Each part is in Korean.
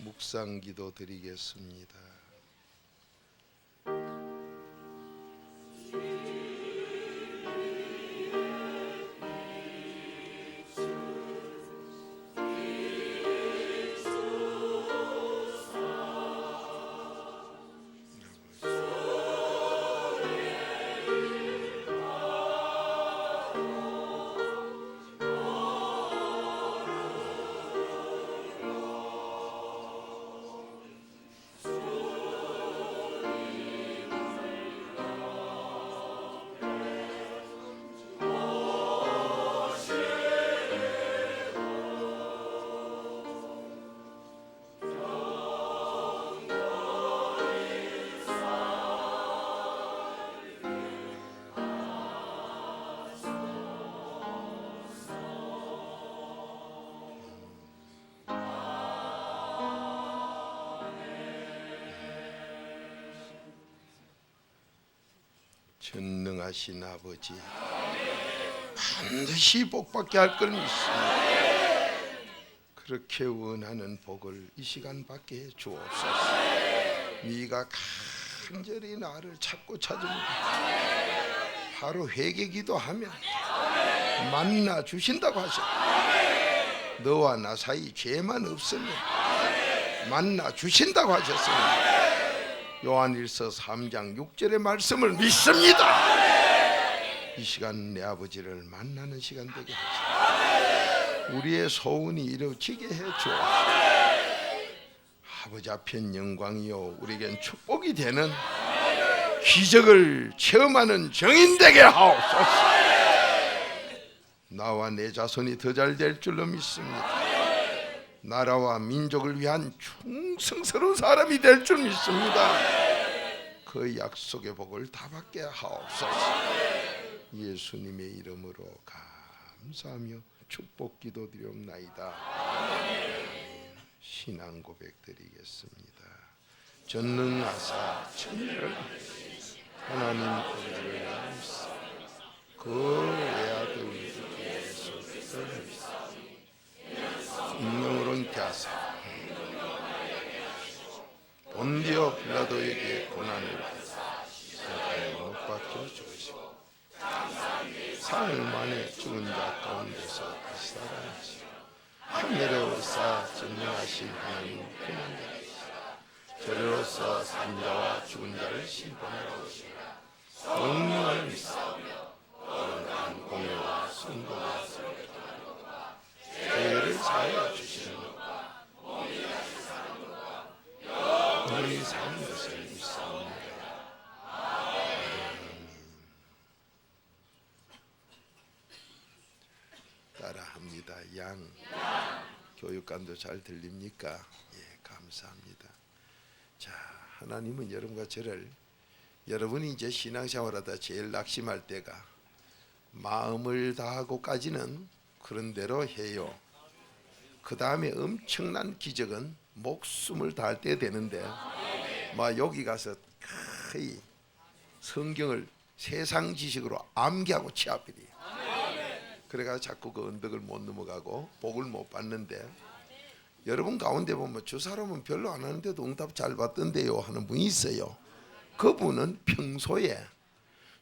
묵상 기도 드리겠습니다. 전능하신 아버지, 반드시 복받게 할 걸 믿습니다. 그렇게 원하는 복을 이 시간 받게 해 주옵소서. 네가 간절히 나를 찾고 찾습니다. 바로 회개 기도하면 만나 주신다고 하셨습니다. 너와 나 사이 죄만 없으면 만나 주신다고 하셨습니다. 요한일서 3장 6절의 말씀을 믿습니다. 이 시간 내 아버지를 만나는 시간 되게 하시고 우리의 소원이 이루어지게 해주옵소서. 아버지 앞엔 영광이요 우리에겐 축복이 되는 기적을 체험하는 정인 되게 하옵소서. 나와 내 자손이 더 잘 될 줄로 믿습니다. 나라와 민족을 위한 충성스러운 사람이 될 줄 믿습니다. 그 약속의 복을 다 받게 하옵소서. 예수님의 이름으로 감사하며 축복 기도드리옵나이다. 신앙 고백 드리겠습니다. 전능하사 천지를 하나님 우리를 믿사 그 외아들 예수 그리스도를 인명으로 잉태하사 본디오 빌라도에게 고난을 받으사 십자가에 못 박혀 죽으시고 사흘 만에 죽은 자 가운데서 다시 살아나시고 하늘에 오르사 전능하신 하나님 편한 자이시라. 저리로서 산자와 죽은 자를 심판하러 오시라. 성령을 믿사오며 거룩한 공예와 순종과 죄를 사하여 주시는 것과 몸이 다시 사는 것과 영원히 사는 것을 믿사옵니다. 따라합니다. 양 교육관도 잘 들립니까? 예, 감사합니다. 자, 하나님은 여러분과 저를 여러분이 이제 신앙생활하다 제일 낙심할 때가 마음을 다하고까지는 그런 대로 해요. 그 다음에 엄청난 기적은 목숨을 다할 때 되는데 막 여기 가서 거의 성경을 세상 지식으로 암기하고 취합이래요. 그래가 자꾸 그 언덕을 못 넘어가고 복을 못 받는데 여러분 가운데 보면 저 사람은 별로 안 하는데도 응답 잘 받던데요 하는 분이 있어요. 그분은 평소에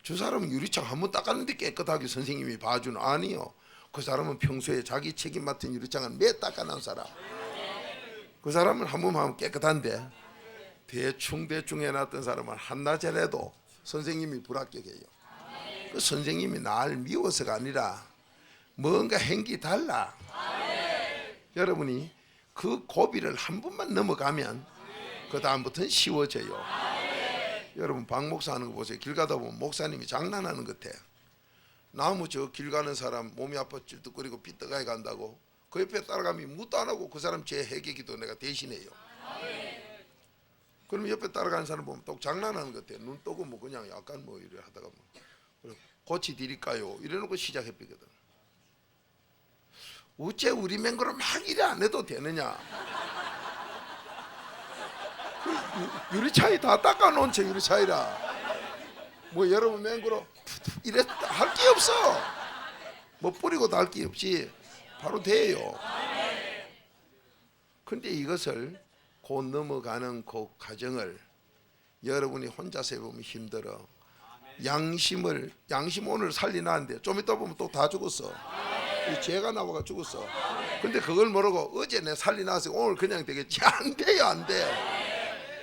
저 사람은 유리창 한번 닦았는데 깨끗하게 선생님이 봐주는 아니요. 그 사람은 평소에 자기 책임 맡은 유리창을 매 닦아놓은 사람. 그 사람은 한 번 하면 깨끗한데 대충 해놨던 사람은 한나절 해도 선생님이 불합격해요. 그 선생님이 날 미워서가 아니라 뭔가 행기 달라. 여러분이 그 고비를 한 번만 넘어가면 그 다음부터는 쉬워져요. 여러분 박 목사 하는 거 보세요. 길 가다 보면 목사님이 장난하는 것 같아. 나무 저 길 가는 사람 몸이 아파 찔뚝거리고 삐떡하게 간다고 그 옆에 따라가면 묻도 안 하고 그 사람 제 회개기도 내가 대신해요. 그럼 옆에 따라가는 사람 보면 또 장난하는 것 같아. 눈 뜨고 뭐 그냥 약간 뭐 이래 하다가 뭐 고치 드릴까요? 이래놓고 시작해버리거든. 어째 우리 맹구를 막 이래 안 해도 되느냐? 유리차이 다 닦아놓은 채 유리차이라 뭐 여러분 맹구로 이래 할 게 없어. 뭐 뿌리고 달 게 없이 바로 돼요. 근데 이것을 곧 넘어가는 그 과정을 여러분이 혼자서 해보면 힘들어. 양심 오늘 살리나는데 좀 이따 보면 또 다 죽었어. 이 죄가 나와가 죽었어. 근데 그걸 모르고 어제 내 살리나서 오늘 그냥 되겠지. 안 돼요, 안 돼.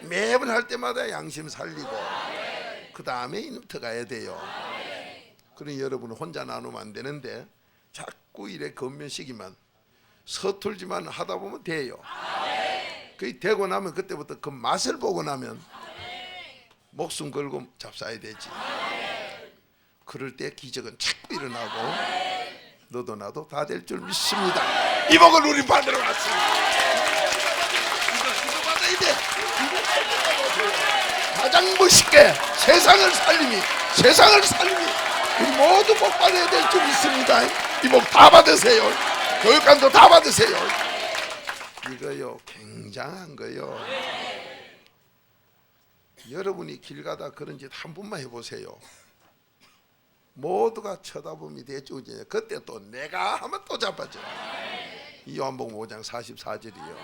매번 할 때마다 양심 살리고 그 다음에 이부터 가야 돼요. 그러니 여러분은 혼자 나누면 안 되는데 자꾸 이래 겉면시기만 서툴지만 하다 보면 돼요. 그게 되고 나면 그때부터 그 맛을 보고 나면 목숨 걸고 잡사야 되지. 그럴 때 기적은 자꾸 일어나고 너도 나도 다 될 줄 믿습니다. 이 복을 우리 받으러 왔습니다. 이거 받아야 돼. 가장 멋있게 세상을 살림이 우리 모두 복 받아야 될 줄 믿습니다. 이 복 다 받으세요. 교육감도 다 받으세요. 이거요 굉장한 거요. 여러분이 길 가다 그런 짓 한 번만 해보세요. 모두가 쳐다보면 되죠. 그때 또 내가 하면 또 잡아져. 이 요한복음 5장 44절이요.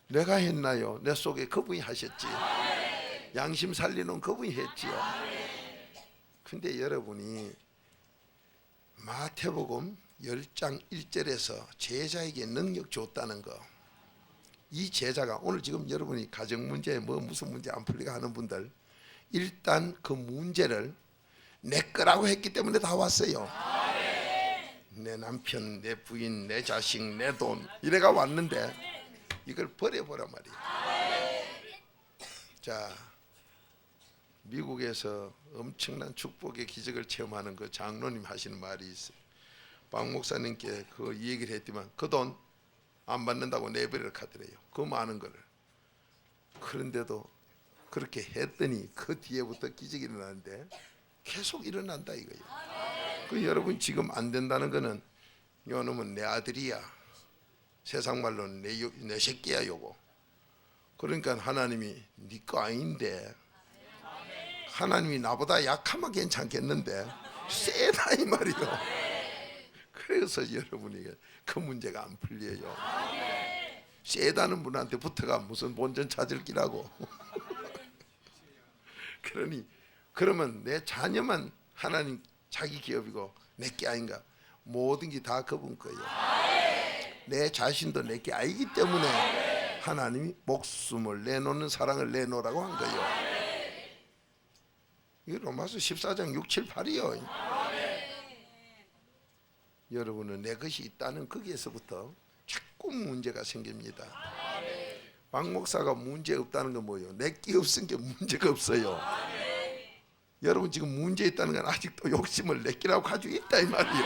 내가 했나요? 내 속에 그분이 하셨지. 양심 살리는 그분이 했지요. 근데 여러분이 마태복음 10장 1절에서 제자에게 능력 줬다는 거, 이 제자가 오늘 지금 여러분이 가정 문제 무슨 문제 안 풀리가 하는 분들 일단 그 문제를 내 거라고 했기 때문에 다 왔어요. 내 남편, 내 부인, 내 자식, 내 돈 이래가 왔는데 이걸 버려보란 말이에요. 자, 미국에서 엄청난 축복의 기적을 체험하는 그 장로님 하시는 말이 있어요. 박 목사님께 그 얘기를 했지만 그 돈 안 받는다고 내버려 가더래요. 그 많은 거를. 그런데도 그렇게 했더니 그 뒤에부터 기적이 일어나는데 계속 일어난다 이거예요. 그 여러분 지금 안 된다는 거는 요 놈은 내 아들이야. 세상 말로는 내 새끼야 요거. 그러니까 하나님이 네 거 아닌데 하나님이 나보다 약하면 괜찮겠는데 세다 이 말이요. 그래서 여러분이 그 문제가 안 풀려요. 세다는 분한테 붙어가 무슨 본전 찾을 기라고. 그러면 내 자녀만 하나님 자기 기업이고 내게 아닌가? 모든 게 다 그분 거예요. 내 자신도 내게 아니기 때문에 하나님이 목숨을 내놓는 사랑을 내놓으라고 한 거예요. 이거 로마서 14장 6, 7, 8이요. 여러분은 내 것이 있다는 거기에서부터 자꾸 문제가 생깁니다. 박 목사가 문제 없다는 건 뭐예요? 내게 없은 게 문제가 없어요. 여러분 지금 문제 있다는 건 아직도 욕심을 내끼라고 가지고 있다 이 말이요.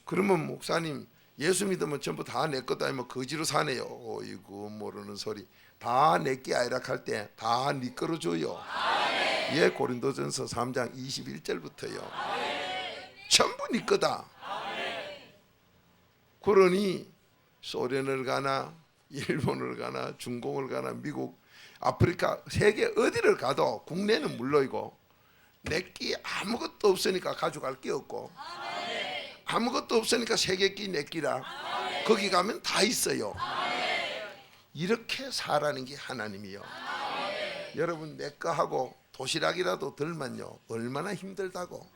그러면 목사님 예수 믿으면 전부 다 내 것도 아니면 거지로 사네요. 어이구 모르는 소리. 다 내게 아니라 할 때 다 네 거로 줘요. 예, 고린도전서 3장 21절부터요. 전부 네 거다. 그러니 소련을 가나 일본을 가나 중공을 가나 미국 아프리카 세계 어디를 가도 국내는 물론이고 내끼 아무것도 없으니까 가져갈 게 없고 아무것도 없으니까 세계끼 내끼라 거기 가면 다 있어요. 이렇게 살아는 게 하나님이요. 여러분 내거 하고 도시락이라도 들만요 얼마나 힘들다고.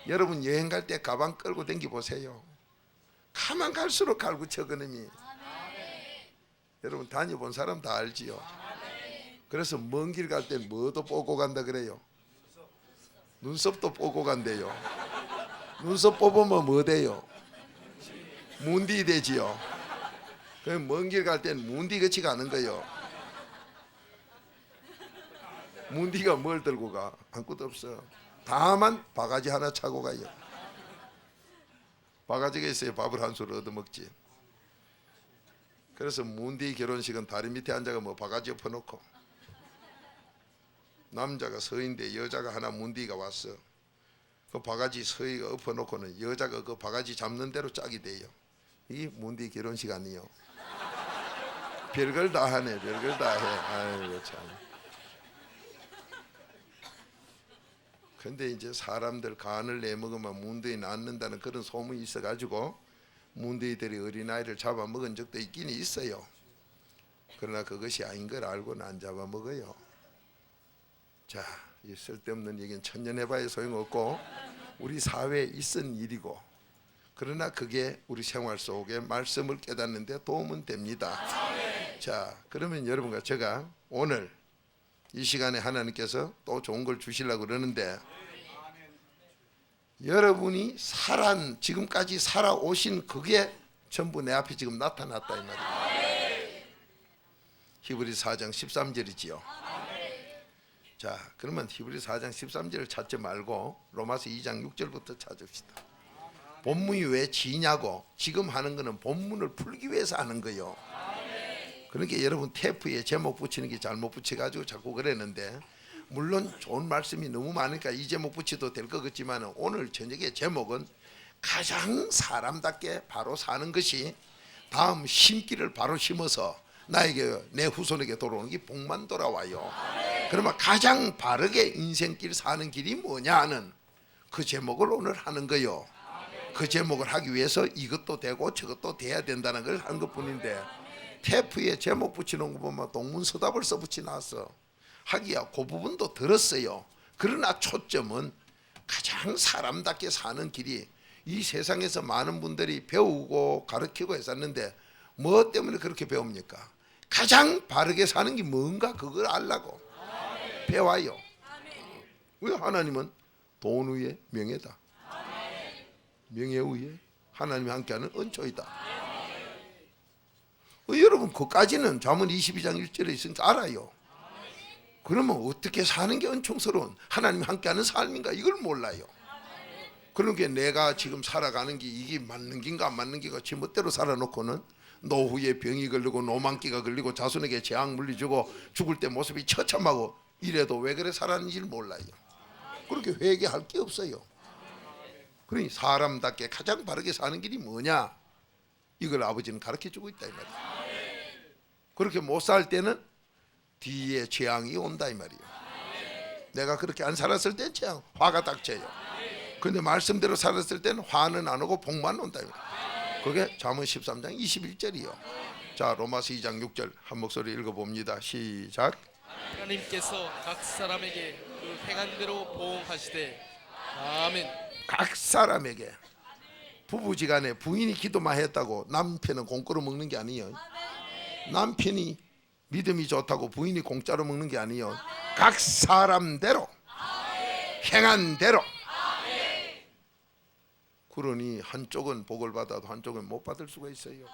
여러분 여행 갈 때 가방 끌고 댕기 보세요. 가만 갈수록 갈구쳐그놈이. 여러분 다녀본 사람 다 알지요. 그래서 먼 길 갈 땐 뭐도 뽑고 간다 그래요? 눈썹도 뽑고 간대요. 눈썹 뽑으면 뭐 돼요? 문디 되지요. 그럼 먼 길 갈 땐 문디 같이 가는 거예요. 문디가 뭘 들고 가? 아무것도 없어. 다만 바가지 하나 차고 가요. 바가지가 있어야 밥을 한 술 얻어먹지. 그래서 문디 결혼식은 다리 밑에 앉아가 뭐 바가지 엎어놓고 남자가 서인데 여자가 하나 문디가 왔어. 그 바가지 서희가 엎어놓고는 여자가 그 바가지 잡는 대로 짝이 돼요. 이 문디 결혼식 아니요. 별걸 다 하네. 별걸 다 해. 아이고 참. 근데 이제 사람들 간을 내먹으면 문드이 낫는다는 그런 소문이 있어가지고 문드이들이 어린아이를 잡아먹은 적도 있긴 있어요. 그러나 그것이 아닌 걸 알고는 안 잡아먹어요. 자, 이 쓸데없는 얘기는 천년해봐야 소용없고 우리 사회에 있은 일이고, 그러나 그게 우리 생활 속에 말씀을 깨닫는 데 도움은 됩니다. 자, 그러면 여러분과 제가 오늘 이 시간에 하나님께서 또 좋은 걸 주시려고 그러는데, 여러분이 지금까지 살아오신 그게 전부 내 앞에 지금 나타났다 이 말이에요. 히브리서 4장 13절이지요. 자, 그러면 히브리서 4장 13절을 찾지 말고 로마서 2장 6절부터 찾읍시다. 본문이 왜 지냐고, 지금 하는 거는 본문을 풀기 위해서 하는 거예요. 그러니까 여러분 테이프에 제목 붙이는 게 잘못 붙여가지고 자꾸 그랬는데, 물론 좋은 말씀이 너무 많으니까 이 제목 붙여도 될 것 같지만 오늘 저녁의 제목은 가장 사람답게 바로 사는 것이 다음 심기를 바로 심어서 나에게, 내 후손에게 돌아오는 게 복만 돌아와요. 그러면 가장 바르게 인생길 사는 길이 뭐냐 하는 그 제목을 오늘 하는 거요. 그 제목을 하기 위해서 이것도 되고 저것도 돼야 된다는 걸 한 것뿐인데, 테이프에 제목 붙이는 거 보면 동문서답을 써붙여놨어. 하기야 그 부분도 들었어요. 그러나 초점은 가장 사람답게 사는 길이, 이 세상에서 많은 분들이 배우고 가르치고 했었는데 뭐 때문에 그렇게 배웁니까? 가장 바르게 사는 게 뭔가 그걸 알라고 배워요. 왜? 하나님은 돈 위에 명예다, 명예 위에 하나님이 함께하는 은총이다. 여러분 그까지는 잠언 22장 1절에 있으니까 알아요. 그러면 어떻게 사는 게 은총스러운 하나님이 함께하는 삶인가, 이걸 몰라요. 그러니까 내가 지금 살아가는 게 이게 맞는 긴가 안 맞는 긴가 지 멋대로 살아놓고는 노후에 병이 걸리고 노만기가 걸리고 자손에게 재앙 물리주고 죽을 때 모습이 처참하고 이래도 왜 그래 살았는지를 몰라요. 그렇게 회개할 게 없어요. 그러니 사람답게 가장 바르게 사는 길이 뭐냐, 이걸 아버지는 가르쳐주고 있다 이 말이에요. 그렇게 못 살 때는 뒤에 재앙이 온다 이 말이에요. 내가 그렇게 안 살았을 때 재앙, 화가 닥쳐요. 그런데 말씀대로 살았을 때는 화는 안 오고 복만 온다 이 말이에요. 그게 잠언 13장 21절이요. 자, 로마서 2장 6절 한 목소리 읽어봅니다. 시작. 하나님께서 각 사람에게 그 행한 대로 보응하시되. 아멘. 각 사람에게. 부부지간에 부인이 기도만 했다고 남편은 공짜로 먹는 게 아니에요. 남편이 믿음이 좋다고 부인이 공짜로 먹는 게 아니에요. 각 사람대로 행한 대로. 그러니 한쪽은 복을 받아도 한쪽은 못 받을 수가 있어요.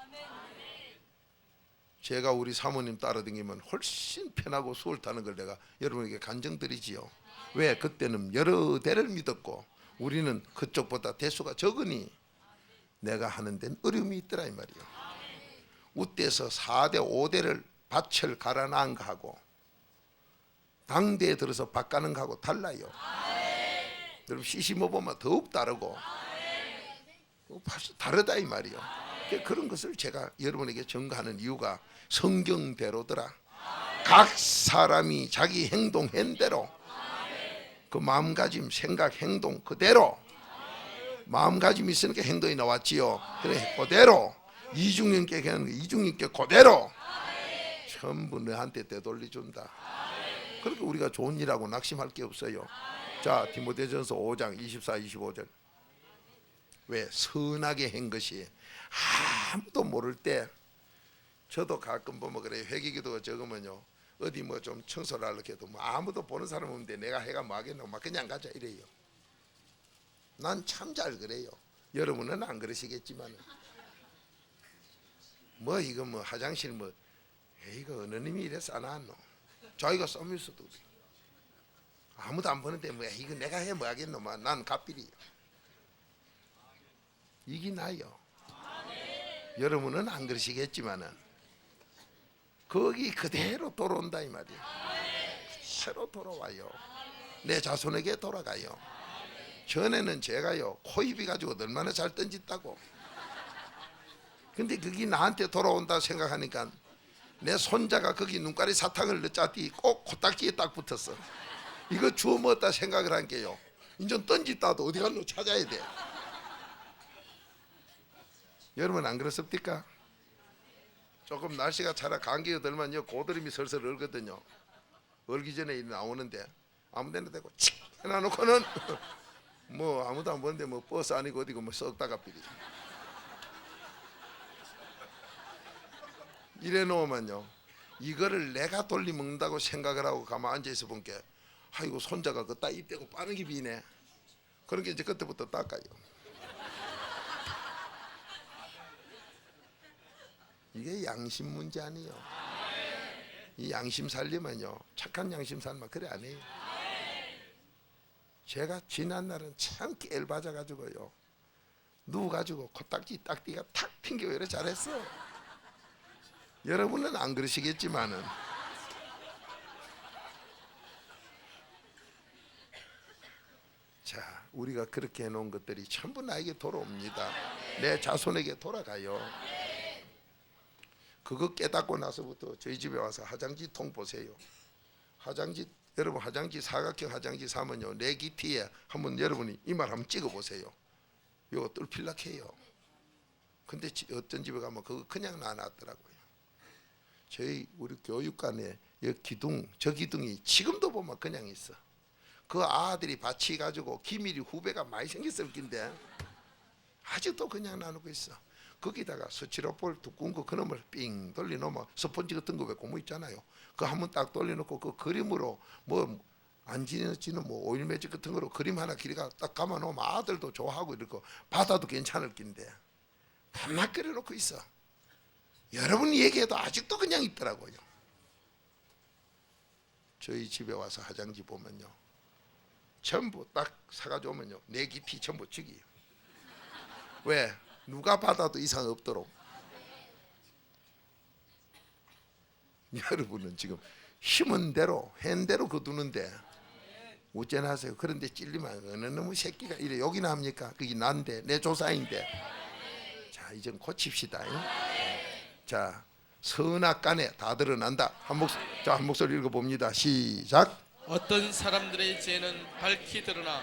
제가 우리 사모님 따라다니면 훨씬 편하고 수월 타는 걸 내가 여러분에게 간증드리지요. 왜? 그때는 여러 대를 믿었고 우리는 그쪽보다 대수가 적으니 내가 하는 데는 어려움이 있더라 이 말이에요. 우때에서 4대 5대를 밭을 갈아놓은 거하고 당대에 들어서 밭 가는 거하고 달라요. 여러분 시심어보면 더욱 다르고 다르다 이 말이에요. 그런 것을 제가 여러분에게 전가하는 이유가 성경대로더라. 각 사람이 자기 행동한 대로, 그 마음가짐, 생각, 행동 그대로, 마음가짐이 있으니까 행동이 나왔지요. 그래, 그대로 이중인격 하는 거, 이중인격 그대로 전부 너한테 되돌려준다. 그렇게 우리가 좋은 일하고 낙심할 게 없어요. 자, 디모데전서 5장 24, 25절. 왜? 선하게 한 것이 아무도 모를 때, 저도 가끔 보면 그래요. 회개기도가 적으면요, 어디 뭐 좀 청소를 하려고 해도 뭐 아무도 보는 사람 없는데 내가 해가 뭐 하겠노, 막 그냥 가자 이래요. 난 참 잘 그래요. 여러분은 안 그러시겠지만 뭐 이거 뭐 화장실 뭐 이거 어느 님이 이래서 안 왔노, 자기가 썸일수도 아무도 안 보는데 뭐 이거 내가 해 뭐 하겠노, 난 갑질이요. 이게 나요. 여러분은 안 그러시겠지만은 거기 그대로 돌아온다 이 말이에요. 그대로 돌아와요. 내 자손에게 돌아가요. 전에는 제가요 코입이 가지고 얼마나 잘 던졌다고. 근데 그게 나한테 돌아온다 생각하니까 내 손자가 거기 눈가리 사탕을 넣자디 꼭 코딱지에 딱 붙었어. 이거 주워 먹었다 생각을 한 게요, 인전 던졌다도 어디 갔노 찾아야 돼. 여러분 안 그렇습니까? 조금 날씨가 차라 감기가 들면요 고드름이 슬슬 얼거든요. 얼기 전에 일 나오는데 아무데나 대고 칙 해놔놓고는 뭐 아무도 안 보는데 뭐 버스 아니고 어디고 뭐 썩다가 삐리 이래 놓으면요 이거를 내가 돌리 먹는다고 생각을 하고 가만 앉아 있어 본 게 아이고 손자가 그 따 입대고 빠른 게 비네. 그러니까 이제 그때부터 닦아요. 이게 양심 문제 아니에요. 이 양심 살리면요 착한 양심 살면 그래 안 해요. 제가 지난 날은 참 깨를 맞아 가지고요 누워 가지고 코딱지 딱지가 탁 튕겨 이래 잘했어. 여러분은 안 그러시겠지만은 자 우리가 그렇게 해놓은 것들이 전부 나에게 돌아옵니다. 내 자손에게 돌아가요. 그거 깨닫고 나서부터 저희 집에 와서 화장지 통 보세요. 화장지 여러분 화장지 사각형 화장지 사면요 내 깊이에 한번 여러분이 이 말 한번 찍어 보세요. 이거 뚫필락해요. 근데 어떤 집에 가면 그거 그냥 놔놨더라고요. 저희 우리 교육관에 이 기둥 저 기둥이 지금도 보면 그냥 있어. 그 아들이 받치 가지고 기밀이 후배가 많이 생겼을 낀데 아직도 그냥 놔놓고 있어. 거기다가 스티로폴 두꺼운 거 그놈을 삥 돌려놓으면 스펀지 같은 거 왜 고무 있잖아요. 그거 한번 딱 돌려놓고 그 그림으로 뭐 안 지는 뭐 오일 매직 같은 거로 그림 하나 길이가 딱 감아놓으면 아들도 좋아하고 이러고 받아도 괜찮을 낀데 밤낮 그려놓고 있어. 여러분이 얘기해도 아직도 그냥 있더라고요. 저희 집에 와서 화장지 보면요 전부 딱 사가지고 오면요 내 깊이 전부 죽이에요. 왜? 누가 받아도 이상 없도록. 여러분은 지금 힘은 대로 한 대로 거두는데 어째나 하세요. 그런데 찔리면 어느 놈의 새끼가 이래 욕이나 합니까? 그게 난데 내 조사인데. 자 이제 고칩시다. 자 선악간에 다 드러난다. 한 목소리 읽어봅니다. 시작. 어떤 사람들의 죄는 밝히 드러나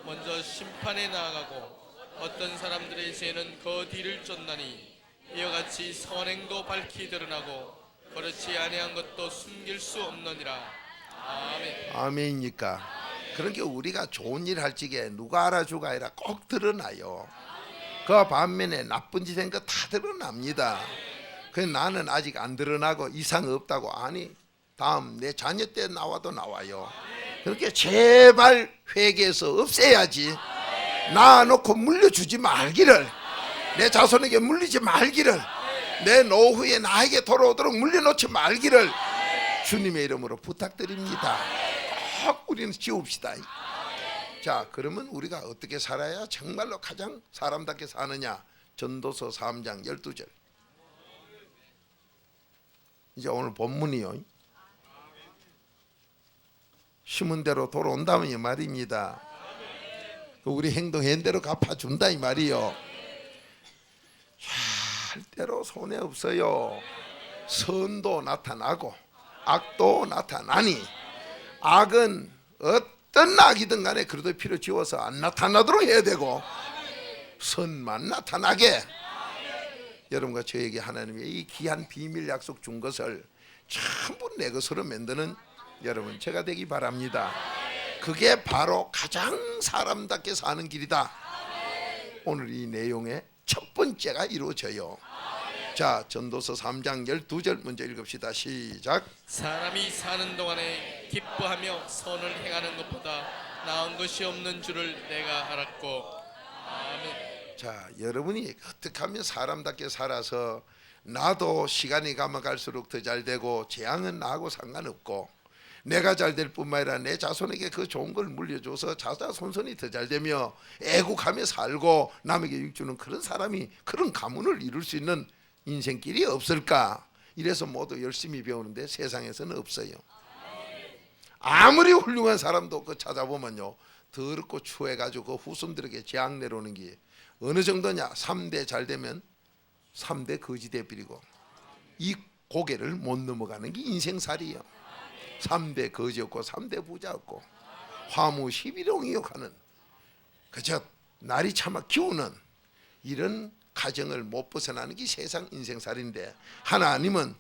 먼저 심판에 나아가고 어떤 사람들의 죄는 그 뒤를 쫓나니 이와 같이 선행도 밝히 드러나고 그렇지 아니한 것도 숨길 수 없느니라. 아멘. 아멘이니까. 그러니까 우리가 좋은 일 할 적에 누가 알아주가 아니라 꼭 드러나요. 그 반면에 나쁜 짓 한 거 다 드러납니다. 그 나는 아직 안 드러나고 이상 없다고. 아니 다음 내 자녀 때 나와도 나와요. 그렇게 제발 회개해서 없애야지. 놔놓고 물려주지 말기를, 내 자손에게 물리지 말기를, 내 노후에 나에게 돌아오도록 물려놓지 말기를 주님의 이름으로 부탁드립니다. 꼭 우리는 지웁시다. 자 그러면 우리가 어떻게 살아야 정말로 가장 사람답게 사느냐. 전도서 3장 12절. 이제 오늘 본문이요 심은 대로 돌아온다면 이 말입니다. 우리 행동한 대로 갚아준다 이 말이요. 절대로 손해 없어요. 선도 나타나고 악도 나타나니 악은 어떤 악이든 간에 그래도 피로 지워서 안 나타나도록 해야 되고 선만 나타나게. 여러분과 저에게 하나님의 이 귀한 비밀 약속 준 것을 전부 내 것으로 만드는 여러분 제가 되기 바랍니다. 그게 바로 가장 사람답게 사는 길이다. 오늘 이 내용의 첫 번째가 이루어져요. 자 전도서 3장 12절 먼저 읽읍시다. 시작. 사람이 사는 동안에 기뻐하며 선을 행하는 것보다 나은 것이 없는 줄을 내가 알았고. 아멘. 자 여러분이 어떻게 하면 사람답게 살아서 나도 시간이 가면 갈수록 더 잘 되고 재앙은 나하고 상관없고 내가 잘 될 뿐만 아니라 내 자손에게 그 좋은 걸 물려줘서 자자손손이 더 잘 되며 애국하며 살고 남에게 유익주는 그런 사람이 그런 가문을 이룰 수 있는 인생길이 없을까. 이래서 모두 열심히 배우는데 세상에서는 없어요. 아무리 훌륭한 사람도 그 찾아보면요 더럽고 추해가지고 그 후손들에게 재앙 내려오는 게 어느 정도냐. 3대 잘 되면 3대 거지 돼버리고 이 고개를 못 넘어가는 게 인생살이에요. 3대 거지 없고 3대 부자 없고 화무 11홍이요 하는 그저 날이 참아 기우는 이런 가정을 못 벗어나는 게 세상 인생살인데, 하나님은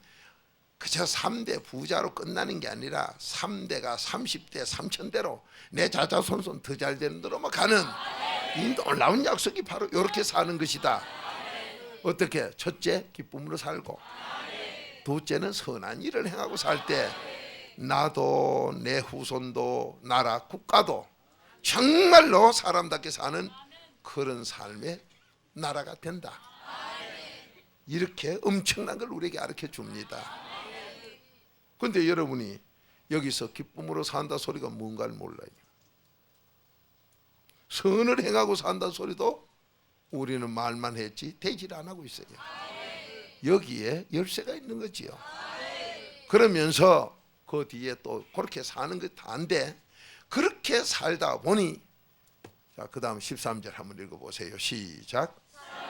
그저 3대 부자로 끝나는 게 아니라 3대가 30대 3000대로 내 자자손손 더 잘 되는 대로만 가는 이 놀라운 약속이 바로 이렇게 사는 것이다. 어떻게? 첫째, 기쁨으로 살고, 둘째는 선한 일을 행하고 살 때 나도 내 후손도 나라 국가도 정말로 사람답게 사는 그런 삶의 나라가 된다. 이렇게 엄청난 걸 우리에게 가르쳐 줍니다. 그런데 여러분이 여기서 기쁨으로 산다 소리가 뭔가를 몰라요. 선을 행하고 산다 소리도 우리는 말만 했지 되질 안 하고 있어요. 여기에 열쇠가 있는 거지요. 그러면서 그 뒤에 또 그렇게 사는 것 다인데, 그렇게 살다 보니, 자, 그 다음 13절 한번 읽어보세요. 시작.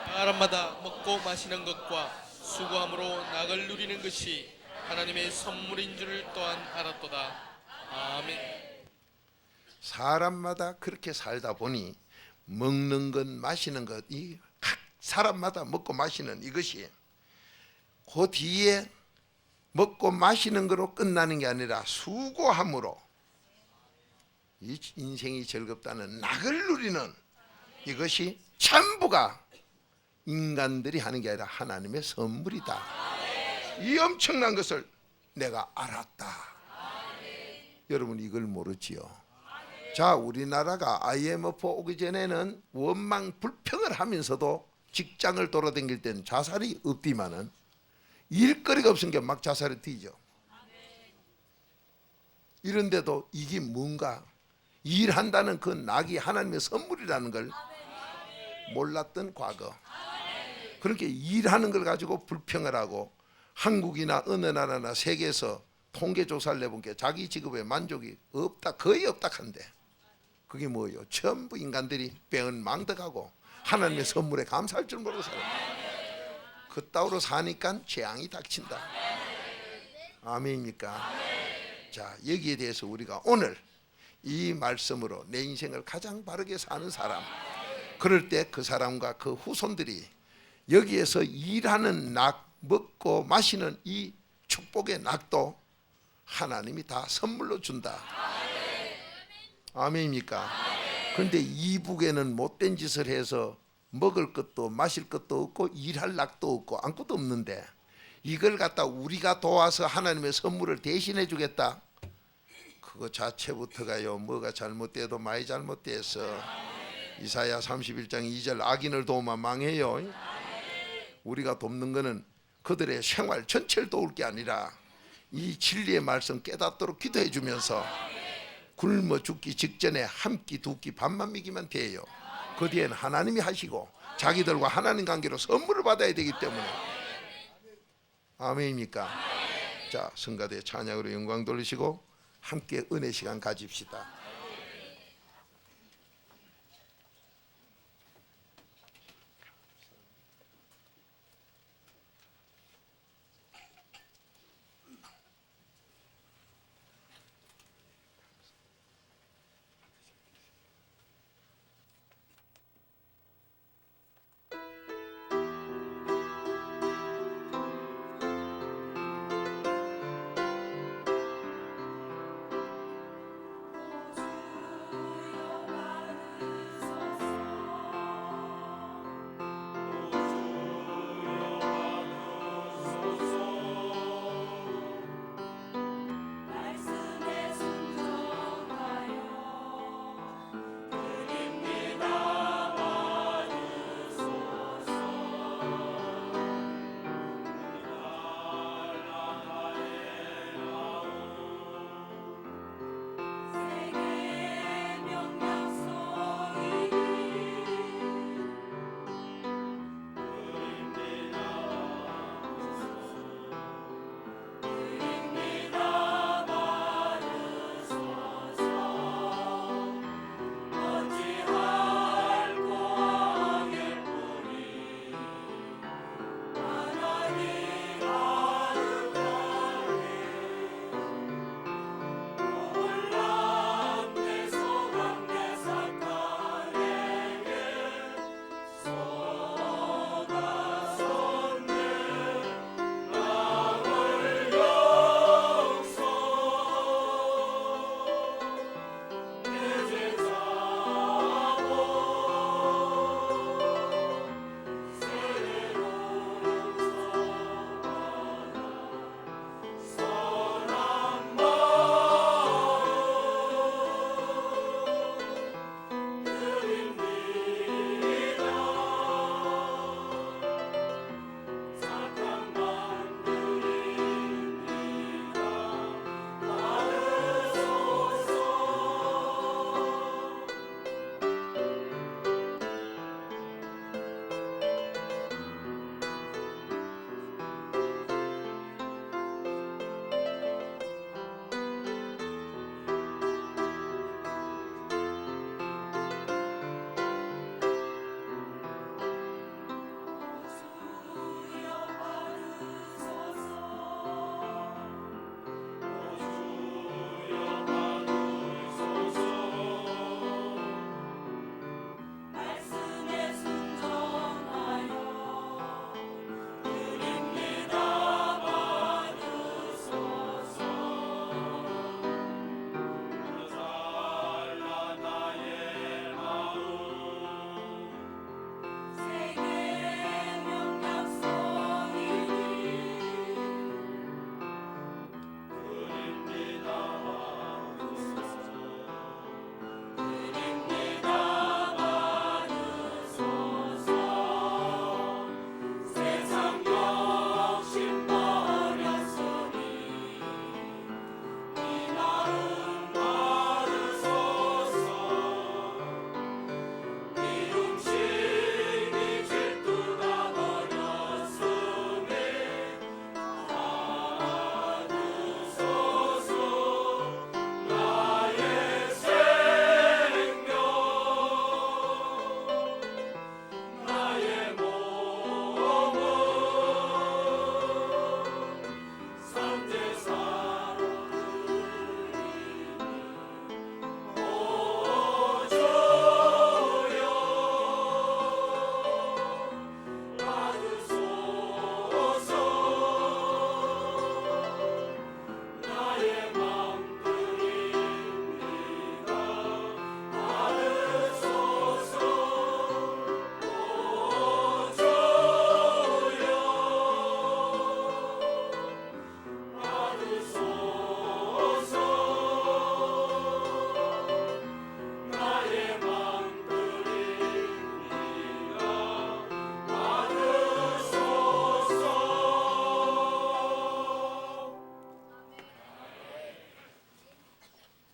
사람마다 먹고 마시는 것과 수고함으로 낙을 누리는 것이 하나님의 선물인 줄을 또한 알았도다. 아멘. 사람마다 그렇게 살다 보니 먹는 것 마시는 것, 이 각 사람마다 먹고 마시는 이것이 그 뒤에 먹고 마시는 거로 끝나는 게 아니라 수고함으로 이 인생이 즐겁다는 낙을 누리는 이것이 전부가 인간들이 하는 게 아니라 하나님의 선물이다. 이 엄청난 것을 내가 알았다. 여러분 이걸 모르지요. 자, 우리나라가 IMF 오기 전에는 원망 불평을 하면서도 직장을 돌아다닐 때는 자살이 없디만은 일거리가 없은 게 막 자살을 뛰죠. 이런데도 이게 뭔가, 일한다는 그 낙이 하나님의 선물이라는 걸 몰랐던 과거. 그렇게 일하는 걸 가지고 불평을 하고, 한국이나 어느 나라나 세계에서 통계조사를 내본 게 자기 직업에 만족이 없다, 거의 없다 한데, 그게 뭐예요? 전부 인간들이 배은망덕하고 하나님의 선물에 감사할 줄 모르고 살아요. 그따위로 사니까 재앙이 닥친다. 아멘입니까? 자, 여기에 대해서 우리가 오늘 이 말씀으로 내 인생을 가장 바르게 사는 사람, 그럴 때 그 사람과 그 후손들이 여기에서 일하는 낙, 먹고 마시는 이 축복의 낙도 하나님이 다 선물로 준다. 아멘입니까? 그런데 이북에는 못된 짓을 해서 먹을 것도 마실 것도 없고 일할 낙도 없고 아무것도 없는데, 이걸 갖다 우리가 도와서 하나님의 선물을 대신해 주겠다. 그거 자체부터가요, 뭐가 잘못돼도 많이 잘못돼서 이사야 31장 2절 악인을 도우면 망해요. 우리가 돕는 거는 그들의 생활 전체를 도울 게 아니라 이 진리의 말씀 깨닫도록 기도해 주면서 굶어 죽기 직전에 한 끼 두 끼 밥만 먹이면 돼요. 그 뒤에는 하나님이 하시고 자기들과 하나님 관계로 선물을 받아야 되기 때문에. 아멘입니까? 자, 성가대 찬양으로 영광 돌리시고 함께 은혜 시간 가집시다.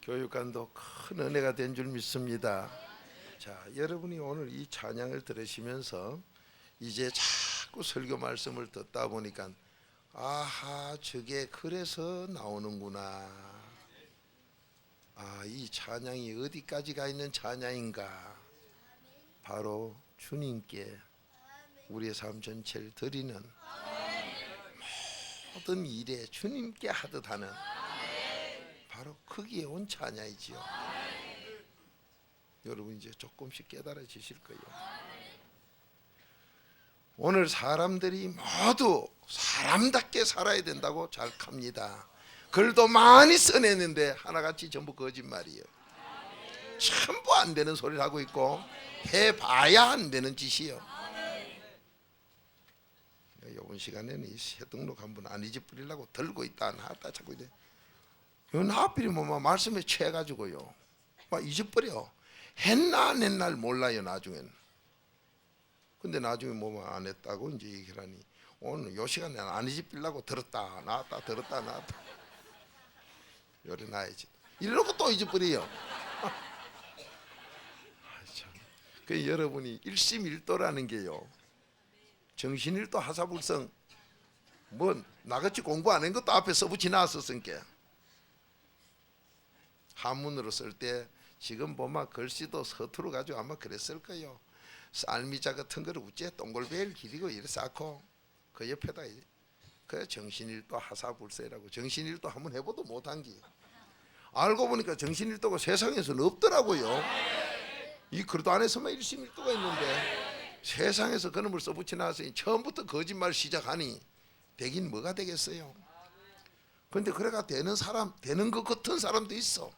교육관도 큰 은혜가 된 줄 믿습니다. 자, 여러분이 오늘 이 찬양을 들으시면서 이제 자꾸 설교 말씀을 듣다 보니까 아하, 저게 그래서 나오는구나. 아, 이 찬양이 어디까지 가 있는 찬양인가? 바로 주님께 우리의 삶 전체를 드리는, 모든 일에 주님께 하듯 하는, 바로 거기에 온 찬양이지요. 여러분 이제 조금씩 깨달아지실 거예요. 오늘 사람들이 모두 사람답게 살아야 된다고 잘 합니다. 글도 많이 써내는데 하나같이 전부 거짓말이에요. 전부 안 되는 소리를 하고 있고 해봐야 안 되는 짓이에요. 이번 시간에는 이 새등록 한번 안 잊어버리려고 들고 있다 놨다 자꾸 이래. 이건 하필이 뭐 말씀에 취해가지고요 막 잊어버려. 했나 안 했나 몰라요 나중엔. 근데 나중에 뭐 안 했다고 이제 얘기하니 오늘 요 시간에 안 잊어버리려고 들었다 놨다 들었다 놨다 요래 놔야지. 이러고 또 잊어버려요. 그 여러분이 일심일도라는 게요, 정신일도 하사불성, 뭐 나같이 공부 안 한 것도 앞에 써붙이 나왔었으니까. 한문으로 쓸 때 지금 보면 글씨도 서투르 가지고 아마 그랬을 거예요. 쌀미자 같은 거를 우째 동글벨 기리고 이래 쌓고 그 옆에다 그 정신일도 하사불세라고. 정신일도 한번 해봐도 못한 게 알고 보니까 정신일도가 세상에서는 없더라고요. 이 글도 안에서만 일심일도가 있는데 세상에서 그놈을 써붙여 놨으니 처음부터 거짓말 시작하니 되긴 뭐가 되겠어요. 그런데 그래가 되는 사람, 되는 것 같은 사람도 있어.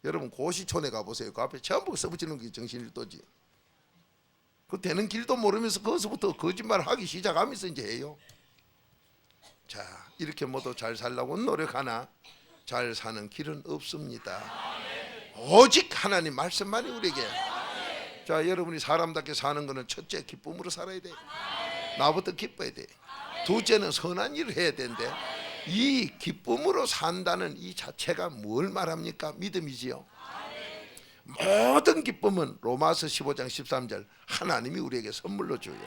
여러분 고시촌에 가보세요. 그 앞에 전부 써붙이는 게 정신일도지. 그 되는 길도 모르면서 거기서부터 거짓말 하기 시작하면서 이제 해요. 자, 이렇게 모두 잘 살라고 노력하나 잘 사는 길은 없습니다. 오직 하나님 말씀만이 우리에게. 자, 여러분이 사람답게 사는 것은 첫째 기쁨으로 살아야 돼. 나부터 기뻐야 돼. 둘째는 선한 일을 해야 되는데 이 기쁨으로 산다는 이 자체가 뭘 말합니까? 믿음이지요. 모든 기쁨은 로마서 15장 13절 하나님이 우리에게 선물로 줘요.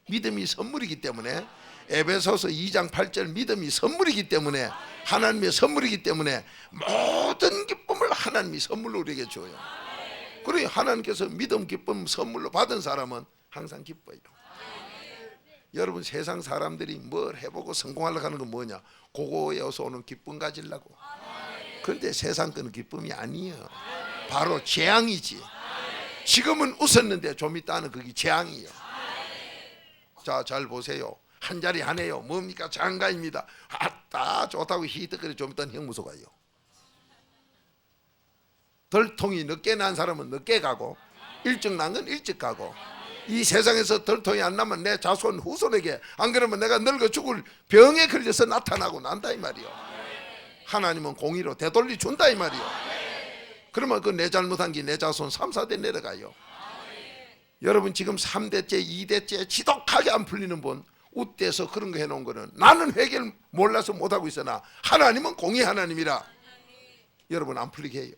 믿음이 선물이기 때문에 에베소서 2장 8절 믿음이 선물이기 때문에, 하나님의 선물이기 때문에 모든 기쁨을 하나님이 선물로 우리에게 줘요. 그러니 하나님께서 믿음 기쁨 선물로 받은 사람은 항상 기뻐요. 여러분 세상 사람들이 뭘 해보고 성공하려고 하는 건 뭐냐? 그거에서 오는 기쁨 가지려고. 그런데 세상 거는 기쁨이 아니에요. 바로 재앙이지. 지금은 웃었는데 좀 이따는 그게 재앙이에요. 자, 잘 보세요. 한 자리 하네요. 뭡니까? 장가입니다. 아따 좋다고 히득거리 좀 있다는 형무소 가요. 덜통이 늦게 난 사람은 늦게 가고 일찍 난 건 일찍 가고. 이 세상에서 덜통이 안 나면 내 자손 후손에게, 안 그러면 내가 늙어 죽을 병에 걸려서 나타나고 난다 이 말이요. 하나님은 공의로 되돌리 준다 이 말이요. 그러면 그 내 잘못한 게 내 자손 3, 4대 내려가요. 여러분 지금 3대째 2대째 지독하게 안 풀리는 분 웃대서 그런 거 해놓은 거는 나는 해결 몰라서 못하고 있으나 하나님은 공의 하나님이라 여러분 안 풀리게 해요.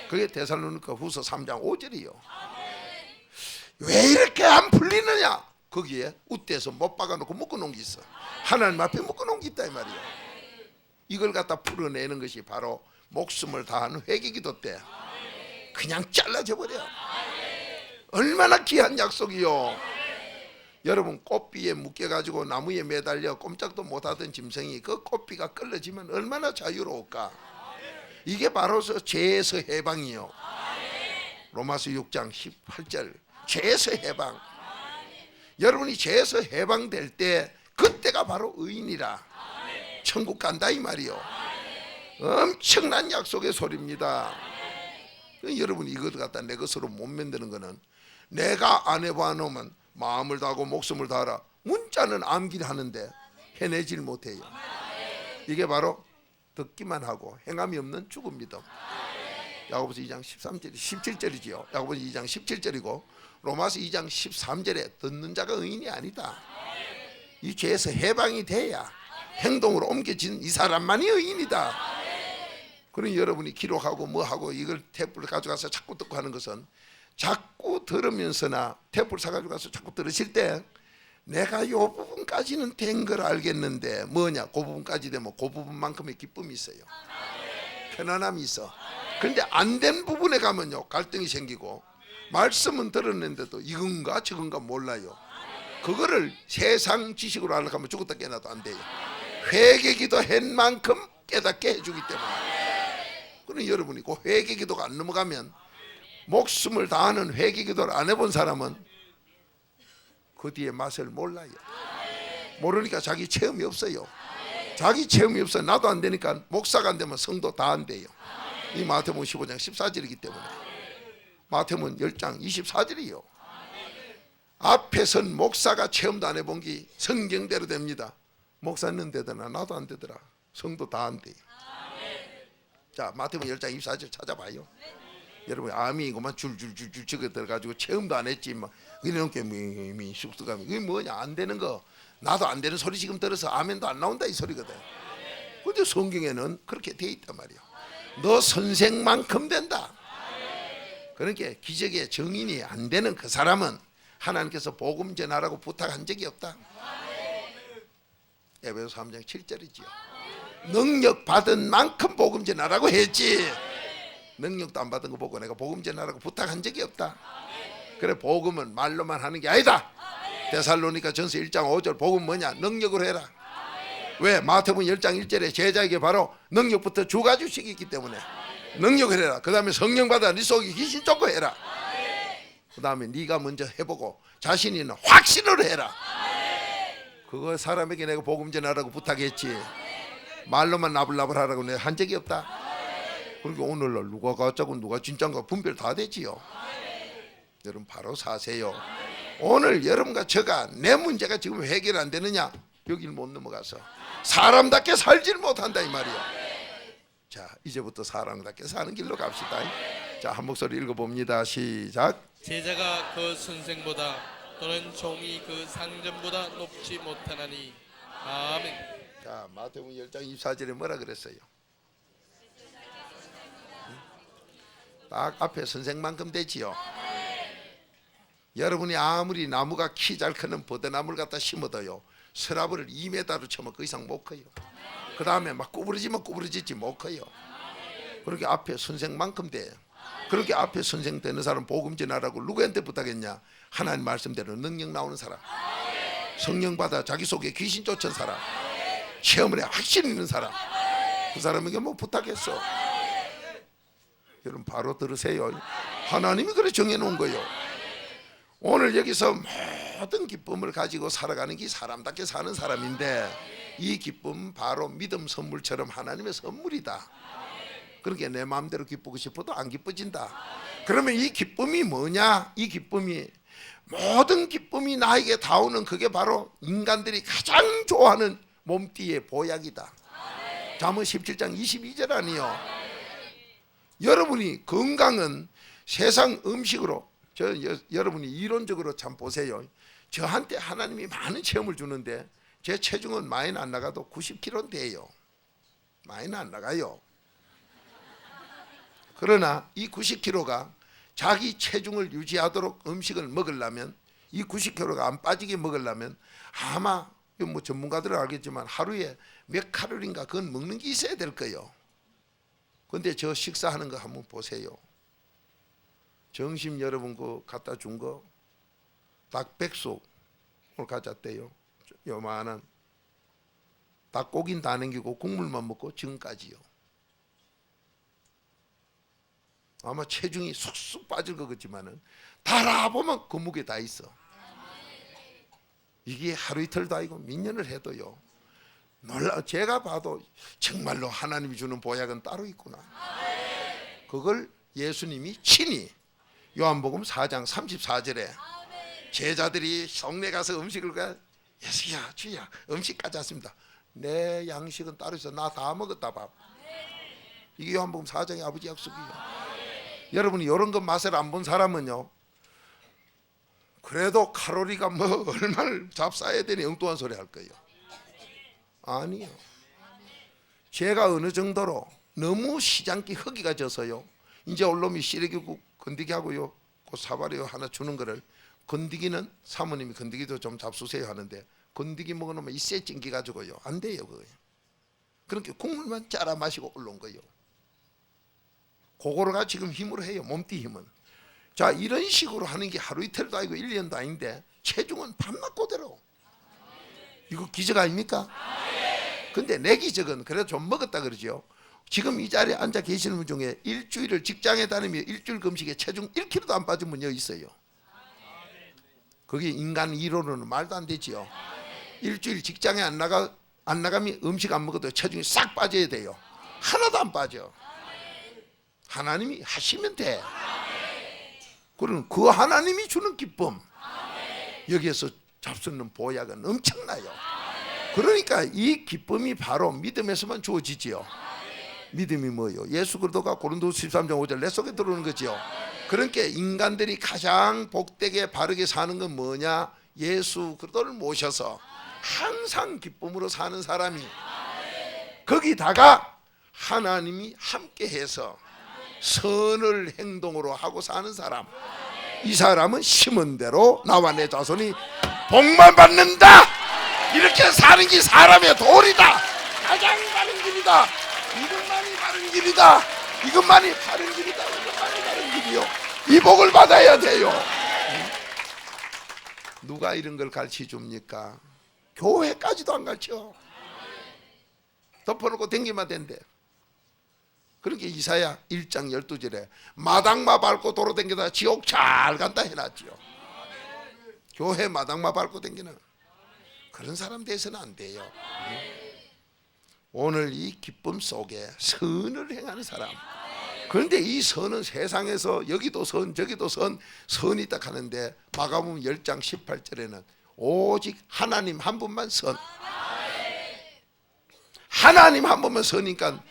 그게 데살로니가 후서 3장 5절이요. 왜 이렇게 안 풀리느냐? 거기에 웃대서 못 박아놓고 묶어놓은 게 있어. 하나님 앞에 묶어놓은 게 있다 이 말이에요. 이걸 갖다 풀어내는 것이 바로 목숨을 다하는 회개기도 때 그냥 잘라져 버려. 얼마나 귀한 약속이요. 여러분 꽃비에 묶여가지고 나무에 매달려 꼼짝도 못하던 짐승이 그 꽃비가 끌어지면 얼마나 자유로울까. 이게 바로 죄에서 해방이요. 로마서 6장 18절 죄에서 해방. 여러분이 죄에서 해방될 때 그때가 바로 의인이라 천국 간다 이 말이요. 엄청난 약속의 소리입니다. 여러분이 이걸 갖다 내 것으로 못 만드는 거는 내가 안 해봐 놓으면 마음을 다하고 목숨을 다하라. 문자는 암기를 하는데 해내질 못해요. 이게 바로 듣기만 하고 행함이 없는 죽은 믿음. 야고보서 2장 13절 17절이지요. 야고보서 2장 17절이고 로마서 2장 13절에 듣는 자가 의인이 아니다. 이 죄에서 해방이 돼야 행동으로 옮겨진 이 사람만이 의인이다. 그러니 여러분이 기록하고 뭐하고 이걸 테이프를 가져가서 자꾸 듣고 하는 것은 자꾸 들으면서나 테이프를 사가지고 가서 자꾸 들으실 때 내가 요 부분까지는 된 걸 알겠는데 뭐냐, 그 부분까지 되면 그 부분만큼의 기쁨이 있어요. 편안함이 있어. 그런데 안 된 부분에 가면요 갈등이 생기고, 말씀은 들었는데도 이건가 저건가 몰라요. 그거를 세상 지식으로 하려고 하면 죽었다 깨어나도 안 돼요. 회개기도 한 만큼 깨닫게 해주기 때문에. 그러니 여러분이 그 회개기도가 안 넘어가면, 목숨을 다하는 회개기도를 안 해본 사람은 그 뒤에 맛을 몰라요. 모르니까 자기 체험이 없어요. 자기 체험이 없어. 나도 안 되니까 목사가 안 되면 성도 다 안 돼요. 이 마태복음 15장 14절이기 때문에. 마태복음 10장 24절이요. 앞에 선 목사가 체험도 안 해본 게 성경대로 됩니다. 목사는 되더라, 나도 안 되더라, 성도 다 안 돼요. 자, 마태복음 10장 24절 찾아봐요. 여러분 아미고만 줄줄줄줄 적어 들어가지고 체험도 안 했지 막 이런 게 쑥쑥하면 이게 뭐냐, 안 되는 거, 나도 안 되는 소리 지금 들어서 아멘도 안 나온다 이 소리거든. 근데 성경에는 그렇게 돼 있단 말이야. 너 선생만큼 된다. 그러니까 기적의 정인이 안 되는 그 사람은 하나님께서 복음 전하라고 부탁한 적이 없다. 에베소 3장 7절이지요. 능력 받은 만큼 복음 전하라고 했지, 능력도 안 받은 거 보고 내가 복음 전하라고 부탁한 적이 없다. 그래, 복음은 말로만 하는 게 아니다. 데살로니가 전서 1장 5절 복음 뭐냐, 능력으로 해라. 왜? 마태복음 10장 1절에 제자에게 바로 능력부터 두 가지씩 있기 때문에 능력을 해라. 그 다음에 성령 받아 네 속에 귀신 쫓고 해라. 그 다음에 네가 먼저 해보고 자신 있는 확신으로 해라. 그거 사람에게 내가 복음 전하라고 부탁했지, 말로만 나불나불 하라고 내가 한 적이 없다. 그러니까 오늘날 누가 가짜고 누가 진짜인가 분별 다 되지요. 여러분 바로 사세요. 오늘 여러분과 저가 내 문제가 지금 해결 안 되느냐, 여길 못 넘어가서 사람답게 살질 못한다 이 말이야. 자, 이제부터 사람답게 사는 길로 갑시다. 자, 한 목소리 읽어봅니다. 시작. 제자가 그 선생보다 또는 종이 그 상전보다 높지 못하나니. 아멘. 자, 마태복음 10장 24절에 뭐라 그랬어요? 딱 앞에 선생만큼 되지요. 여러분이 아무리 나무가 키 잘 크는 버드나무를 갖다 심어도요 서라브를 2m로 쳐면 그 이상 못 커요. 그 다음에 막 구부러지면 구부러지지 못 커요. 그렇게 앞에 선생만큼 돼. 그렇게 앞에 선생 되는 사람 복음 전하라고 누구한테 부탁했냐? 하나님 말씀대로 능력 나오는 사람, 성령 받아 자기 속에 귀신 쫓은 사람, 체험을 해 확신 있는 사람, 그 사람에게 뭐 부탁했어. 여러분 바로 들으세요. 하나님이 그래 정해놓은 거예요. 오늘 여기서 모든 기쁨을 가지고 살아가는 게 사람답게 사는 사람인데, 이 기쁨 바로 믿음 선물처럼 하나님의 선물이다. 그러니까 내 마음대로 기쁘고 싶어도 안 기뻐진다. 그러면 이 기쁨이 뭐냐? 이 기쁨이, 모든 기쁨이 나에게 닿오는 그게 바로 인간들이 가장 좋아하는 몸띠의 보약이다. 잠언 17장 22절 아니요. 여러분이 건강은 세상 음식으로, 여러분이 이론적으로 참 보세요. 저한테 하나님이 많은 체험을 주는데 제 체중은 많이는 안 나가도 90kg는 돼요. 많이는 안 나가요. 그러나 이 90kg가 자기 체중을 유지하도록 음식을 먹으려면, 이 90kg가 안 빠지게 먹으려면 아마 뭐 전문가들은 알겠지만 하루에 몇 칼로리인가 그건 먹는 게 있어야 될 거예요. 근데 저 식사하는 거 한번 보세요. 점심 여러분 그 갖다 준 거 닭백숙 오늘 가져왔대요. 요만한 닭고기는 다 남기고 국물만 먹고 지금까지요. 아마 체중이 쑥쑥 빠질 것 같지만은 달아보면 그 무게 다 있어. 이게 하루 이틀도 아니고 몇 년을 해도요. 놀라, 제가 봐도 정말로 하나님이 주는 보약은 따로 있구나. 그걸 예수님이 친히 요한복음 4장 34절에 제자들이 성내 가서 음식을 가, 예수야 주야 음식 가져왔습니다. 내 양식은 따로 있어. 나 다 먹었다 밥. 이게 요한복음 4장의 아버지 약속이에요. 여러분이 이런 것 맛을 안 본 사람은요, 그래도 칼로리가 뭐 얼마나 잡숴야 되니 엉뚱한 소리 할 거예요. 아니요. 제가 어느 정도로 너무 시장기 허기가 져서요. 이제 올놈이 시래기국 건더기 하고요. 그 사발이요 하나 주는 거를 건더기는 사모님이 건더기도 좀 잡수세요 하는데 건더기 먹어놓으면 이새 찡기 가지고요. 안 돼요 그거요. 그렇게 국물만 짜라 마시고 올라온 거예요. 그거가 지금 힘으로 해요. 몸띠 힘은. 자, 이런 식으로 하는 게 하루 이틀도 아니고 1년도 아닌데 체중은 밤낮 고대로. 이거 기적 아닙니까? 근데 내 기적은 그래도 좀 먹었다 그러죠. 지금 이 자리에 앉아 계시는 분 중에 일주일을 직장에 다니며 일주일 금식에 체중 1kg도 안 빠진 분이 있어요. 그게 인간 이론으로는 말도 안 되지요. 일주일 직장에 안 나가면 음식 안 먹어도 체중이 싹 빠져야 돼요. 하나도 안 빠져. 하나님이 하시면 돼. 그럼 그 하나님이 주는 기쁨, 여기에서 잡수는 보약은 엄청나요. 그러니까 이 기쁨이 바로 믿음에서만 주어지지요. 믿음이 뭐예요? 예수 그리스도가 고린도서 13장 5절 내 속에 들어오는 거지요. 그러니까 인간들이 가장 복되게 바르게 사는 건 뭐냐? 예수 그리스도를 모셔서 항상 기쁨으로 사는 사람이, 거기다가 하나님이 함께해서 선을 행동으로 하고 사는 사람, 이 사람은 심은 대로 나와 내 자손이 복만 받는다. 이렇게 사는 게 사람의 도리다. 가장 바른 길이다. 이것만이 바른 길이다. 이것만이 바른 길이다. 이것만이 바른 길이요. 이 복을 받아야 돼요. 누가 이런 걸 가르쳐 줍니까? 교회까지도 안 가르쳐. 덮어놓고 댕기면 된대. 그렇게 이사야 1장 12절에 마당마 밟고 도로 댕기다 지옥 잘 간다 해놨지요. 교회 마당마 밟고 댕기는 그런 사람 돼서는 안 돼요. 오늘 이 기쁨 속에 선을 행하는 사람. 그런데 이 선은 세상에서 여기도 선 저기도 선이 있다 하는데 마가복음 10장 18절에는 오직 하나님 한 분만 선. 하나님 한 분만 선이니까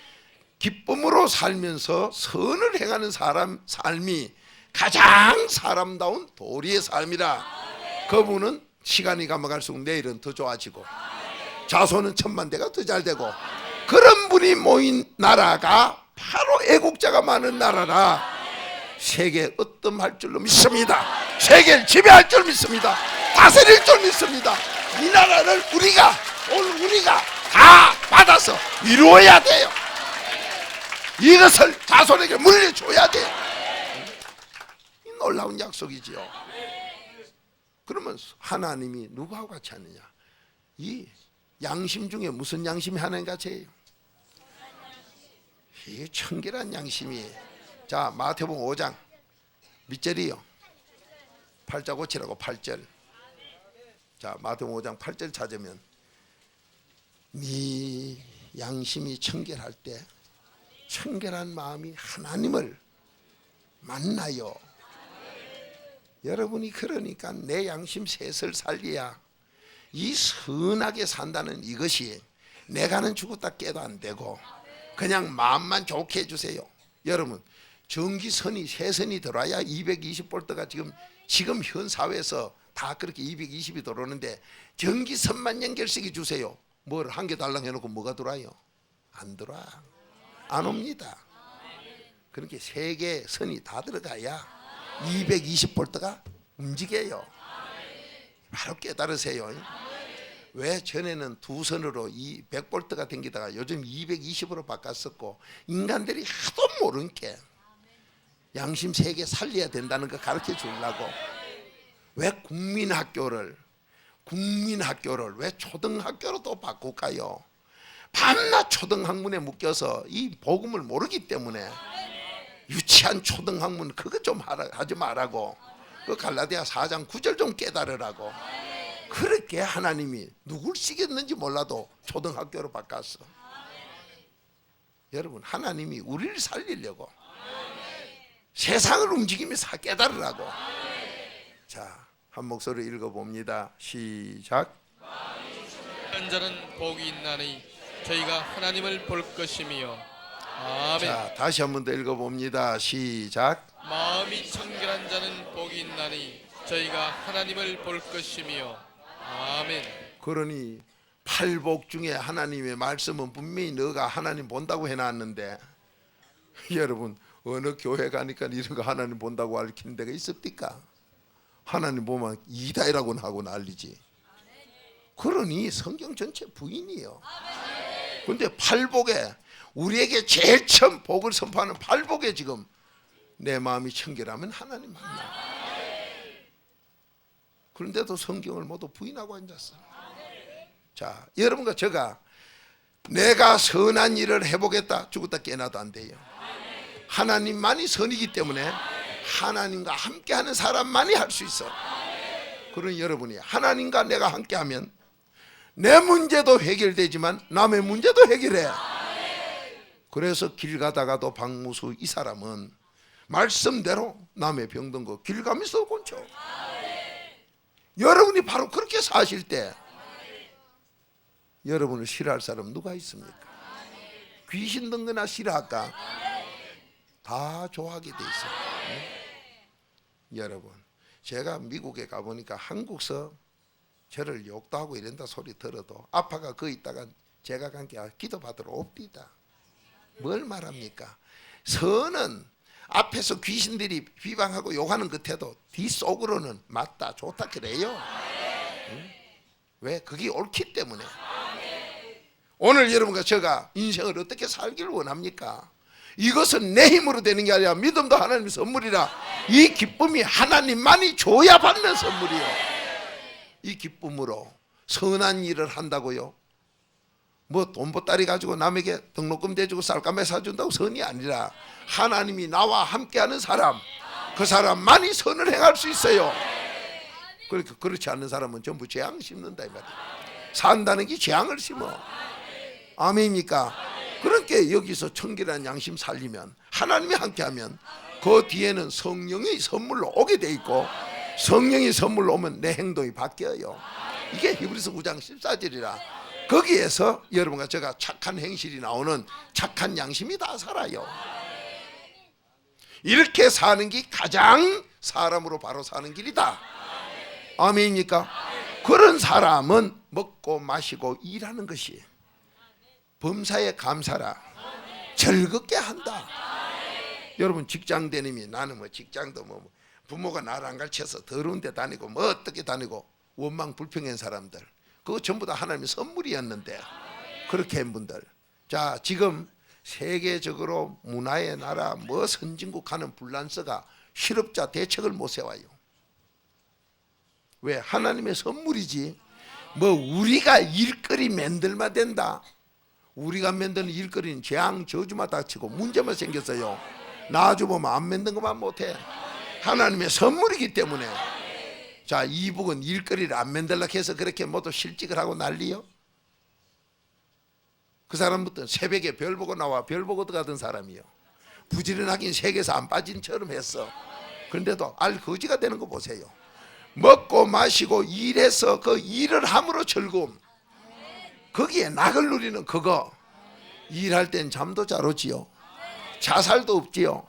기쁨으로 살면서 선을 행하는 사람 삶이 가장 사람다운 도리의 삶이라. 그분은 시간이 가면 갈수록 내일은 더 좋아지고 자손은 천만대가 더 잘되고, 그런 분이 모인 나라가 바로 애국자가 많은 나라라. 세계 으뜸할 줄로 믿습니다. 세계를 지배할 줄 믿습니다. 다스릴 줄 믿습니다. 이 나라를 우리가 다 받아서 이루어야 돼요. 이것을 자손에게 물려줘야 돼요. 놀라운 약속이지요. 그러면 하나님이 누구하고 같이 하느냐? 이 양심 중에 무슨 양심이 하나님 같이 해요? 이 청결한 양심이. 자, 마태복음 5장 밑절이요. 팔자 고치라고 8절. 자, 마태복음 5장 8절 찾으면 네 양심이 청결할 때 청결한 마음이 하나님을 만나요. 여러분이 그러니까 내 양심 셋을 살려야 이 선하게 산다는 이것이 내가는 죽었다 깨도 안 되고 그냥 마음만 좋게 해주세요. 여러분, 전기선이 세선이 들어와야 220볼트가 지금 현 사회에서 다 그렇게 220이 들어오는데 전기선만 연결시켜 주세요. 뭘 한 개 달랑 해놓고 뭐가 들어와요? 안 들어와. 안 옵니다. 그렇게 세 개 선이 다 들어가야 220볼트가 움직여요. 바로 깨달으세요. 왜 전에는 두 선으로 100볼트가 댕기다가 요즘 220으로 바꿨었고, 인간들이 하도 모른 게 양심 세 개 살려야 된다는 거 가르쳐 주려고. 왜 국민학교를 왜 초등학교로 또 바꿀까요? 밤낮 초등학문에 묶여서 이 복음을 모르기 때문에 유치한 초등학문 그거 좀 하지 말라고. 그 갈라디아 4장 9절 좀 깨달으라고. 그렇게 하나님이 누굴 쓰겠는지 몰라도 초등학교로 바꿨어. 여러분, 하나님이 우리를 살리려고 세상을 움직이면서 깨달으라고. 자, 한 목소리 읽어봅니다. 시작. 한 자는 복이 있나니 저희가 하나님을 볼 것이며. 아멘. 자, 다시 한 번 더 읽어봅니다. 시작. 마음이 청결한 자는 복이 있나니 저희가 하나님을 볼 것이며. 아멘. 그러니 팔복 중에 하나님의 말씀은 분명히 너가 하나님 본다고 해놨는데 여러분 어느 교회 가니까 이런 거 하나님 본다고 알리는 데가 있습니까? 하나님 보면 이다이라고는 하고 난리지. 그러니 성경 전체 부인이요. 그런데 팔복에 우리에게 제일 처음 복을 선포하는 팔복에 지금 내 마음이 청결하면 하나님 만나. 그런데도 성경을 모두 부인하고 앉았어. 자, 여러분과 제가 내가 선한 일을 해보겠다 죽었다 깨어나도 안 돼요. 하나님만이 선이기 때문에 하나님과 함께하는 사람만이 할 수 있어. 그런 여러분이 하나님과 내가 함께하면 내 문제도 해결되지만 남의 문제도 해결해. 그래서 길 가다가도 박무수 이 사람은 말씀대로 남의 병든 거 길 가면서 고쳐. 여러분이 바로 그렇게 사실 때 여러분을 싫어할 사람 누가 있습니까? 귀신 든 거나 싫어할까? 다 좋아하게 돼 있어요. 여러분, 제가 미국에 가보니까 한국서 저를 욕도 하고 이런다 소리 들어도 아빠가 거기 있다가 제가 관계 기도 받으러 옵니다. 뭘 말합니까? 선은 앞에서 귀신들이 비방하고 욕하는 끝에도 뒷속으로는 맞다 좋다 그래요. 응? 왜? 그게 옳기 때문에. 오늘 여러분과 제가 인생을 어떻게 살기를 원합니까? 이것은 내 힘으로 되는 게 아니라 믿음도 하나님의 선물이라. 이 기쁨이 하나님만이 줘야 받는 선물이요. 이 기쁨으로 선한 일을 한다고요? 뭐 돈 보따리 가지고 남에게 등록금 대주고 쌀감에 사준다고 선이 아니라 하나님이 나와 함께하는 사람, 그 사람만이 선을 행할 수 있어요. 그러니까 그렇지 않는 사람은 전부 재앙 심는다 이 말이에요. 산다는 게 재앙을 심어. 아멘입니까? 그렇게 여기서 청결한 양심 살리면 하나님이 함께하면 그 뒤에는 성령이 선물로 오게 돼 있고 성령이 선물로 오면 내 행동이 바뀌어요. 이게 히브리서 9장 14절이라. 거기에서 여러분과 제가 착한 행실이 나오는 착한 양심이 다 살아요. 이렇게 사는 게 가장 사람으로 바로 사는 길이다. 아멘입니까? 그런 사람은 먹고 마시고 일하는 것이 범사에 감사라. 즐겁게 한다. 여러분 직장 다님이 나는 뭐 직장도 뭐 부모가 나를 안 가르쳐서 더러운 데 다니고 뭐 어떻게 다니고 원망 불평한 사람들 그거 전부 다 하나님의 선물이었는데 그렇게 한 분들. 자, 지금 세계적으로 문화의 나라 뭐 선진국 하는 불란서가 실업자 대책을 못 세워요. 왜? 하나님의 선물이지. 뭐 우리가 일거리 만들면 된다. 우리가 만드는 일거리는 재앙 저주만 닥치고 문제만 생겼어요. 나와주보면 안 만든 것만 못해. 하나님의 선물이기 때문에. 자, 이북은 일거리를 안 만들려고 해서 그렇게 모두 실직을 하고 난리요. 그 사람부터 새벽에 별 보고 나와 별 보고 들어가던 사람이요. 부지런하긴 세계에서 안 빠진 처럼 했어. 그런데도 알거지가 되는 거 보세요. 먹고 마시고 일해서 그 일을 함으로 즐거움. 거기에 낙을 누리는 그거. 일할 땐 잠도 잘 오지요. 자살도 없지요.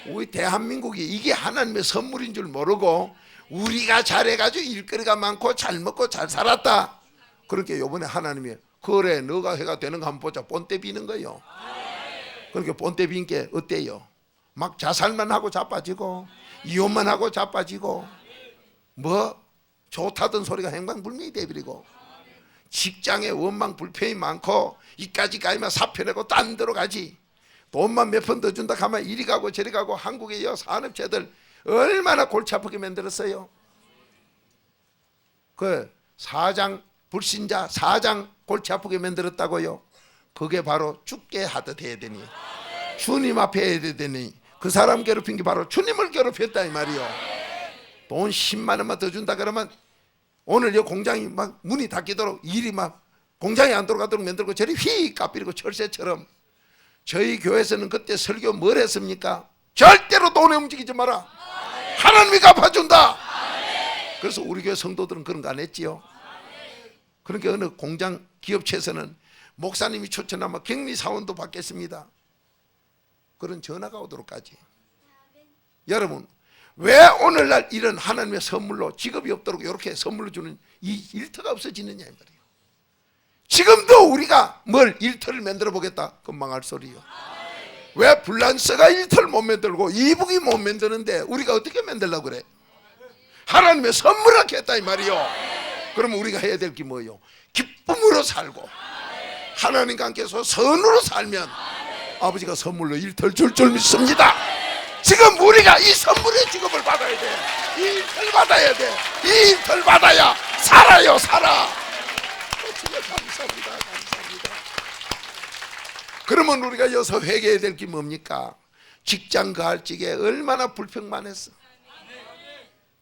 우리 대한민국이 이게 하나님의 선물인 줄 모르고 우리가 잘해가지고 일거리가 많고 잘 먹고 잘 살았다. 그렇게 요번에 하나님이 그래 너가 해가 되는 거 한번 보자. 본때 비는 거요. 그렇게 본때 빈 게 어때요? 막 자살만 하고 자빠지고 이혼만 하고 자빠지고 뭐 좋다던 소리가 행방불명이 돼버리고 직장에 원망 불평이 많고 이까지 가면 사표 내고 딴 데로 가지. 돈만 몇 푼 더 준다 하면 이리 가고 저리 가고. 한국의 산업체들 얼마나 골치 아프게 만들었어요. 그 사장 불신자 사장 골치 아프게 만들었다고요. 그게 바로 죽게 하듯 해야 되니 주님 앞에 해야 되니 그 사람 괴롭힌 게 바로 주님을 괴롭혔다 이 말이요. 돈 10만 원만 더 준다 그러면 오늘 이 공장이 막 문이 닫히도록 일이 막 공장이 안 돌아가도록 만들고 저리 휙 까삐리고 철새처럼. 저희 교회에서는 그때 설교 뭘 했습니까? 절대로 돈에 움직이지 마라. 하나님이 갚아준다. 그래서 우리 교회 성도들은 그런 거 안 했지요. 그러니까 어느 공장 기업체에서는 목사님이 추천하면 격리 사원도 받겠습니다. 그런 전화가 오도록까지. 여러분 왜 오늘날 이런 하나님의 선물로 직업이 없도록 이렇게 선물로 주는 이 일터가 없어지느냐 이 말이에요. 지금도 우리가 뭘 일터를 만들어 보겠다 그 망할 소리요. 왜 불란서가 1털 못 만들고 이북이 못 만드는데 우리가 어떻게 만들려고 그래? 하나님의 선물을 했다 이 말이요. 그러면 우리가 해야 될 게 뭐예요? 기쁨으로 살고 하나님과 함께서 선으로 살면 아버지가 선물로 1털 줄 줄 믿습니다. 지금 우리가 이 선물의 직업을 받아야 돼. 이 1털 받아야 돼. 이 1털 받아야 살아요, 살아. 정말 감사합니다. 감사합니다. 그러면 우리가 여기서 회개해야 될 게 뭡니까? 직장 가할 적에 얼마나 불평만 했어.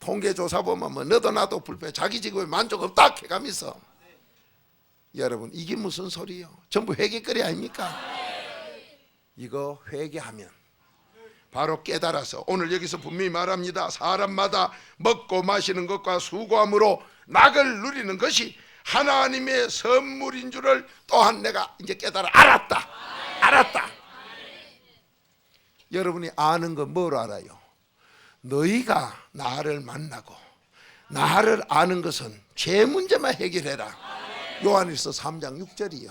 통계조사 보면 뭐 너도 나도 불평, 자기 직업에 만족 없다 해가면서. 여러분 이게 무슨 소리요? 전부 회개거리 아닙니까? 이거 회개하면 바로 깨달아서 오늘 여기서 분명히 말합니다. 사람마다 먹고 마시는 것과 수고함으로 낙을 누리는 것이 하나님의 선물인 줄을 또한 내가 이제 깨달아 알았다. 여러분이 아는 건 뭘 알아요? 너희가 나를 만나고 나를 아는 것은 죄 문제만 해결해라. 요한일서 3장 6절이요.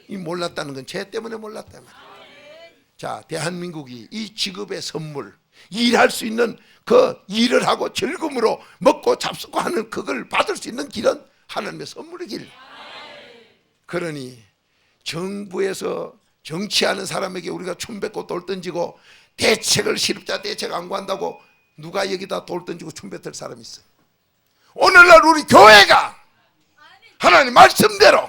이 몰랐다는 건 죄 때문에 몰랐단 말이에요. 자, 대한민국이 이 직업의 선물, 일할 수 있는 그 일을 하고 즐거움으로 먹고 잡수고 하는 그걸 받을 수 있는 길은 하나님의 선물의 길. 그러니 정부에서 정치하는 사람에게 우리가 춤 뱉고 돌 던지고 대책을 실업자 대책 안 구한다고 누가 여기다 돌 던지고 춤 뱉을 사람이 있어요? 오늘날 우리 교회가 하나님 말씀대로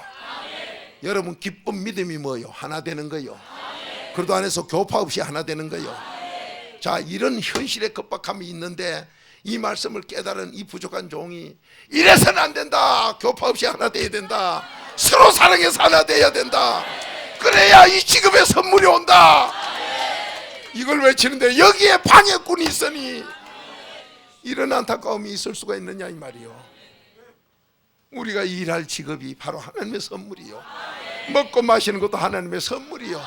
여러분 기쁨 믿음이 뭐예요? 하나 되는 거예요. 그래도 안에서 교파 없이 하나 되는 거예요. 자, 이런 현실의 급박함이 있는데 이 말씀을 깨달은 이 부족한 종이 이래서는 안 된다. 교파 없이 하나 돼야 된다. 서로 사랑해서 하나 돼야 된다. 그래야 이 직업의 선물이 온다. 이걸 외치는데 여기에 방해꾼이 있으니 이런 안타까움이 있을 수가 있느냐 이 말이요. 우리가 일할 직업이 바로 하나님의 선물이요. 먹고 마시는 것도 하나님의 선물이요.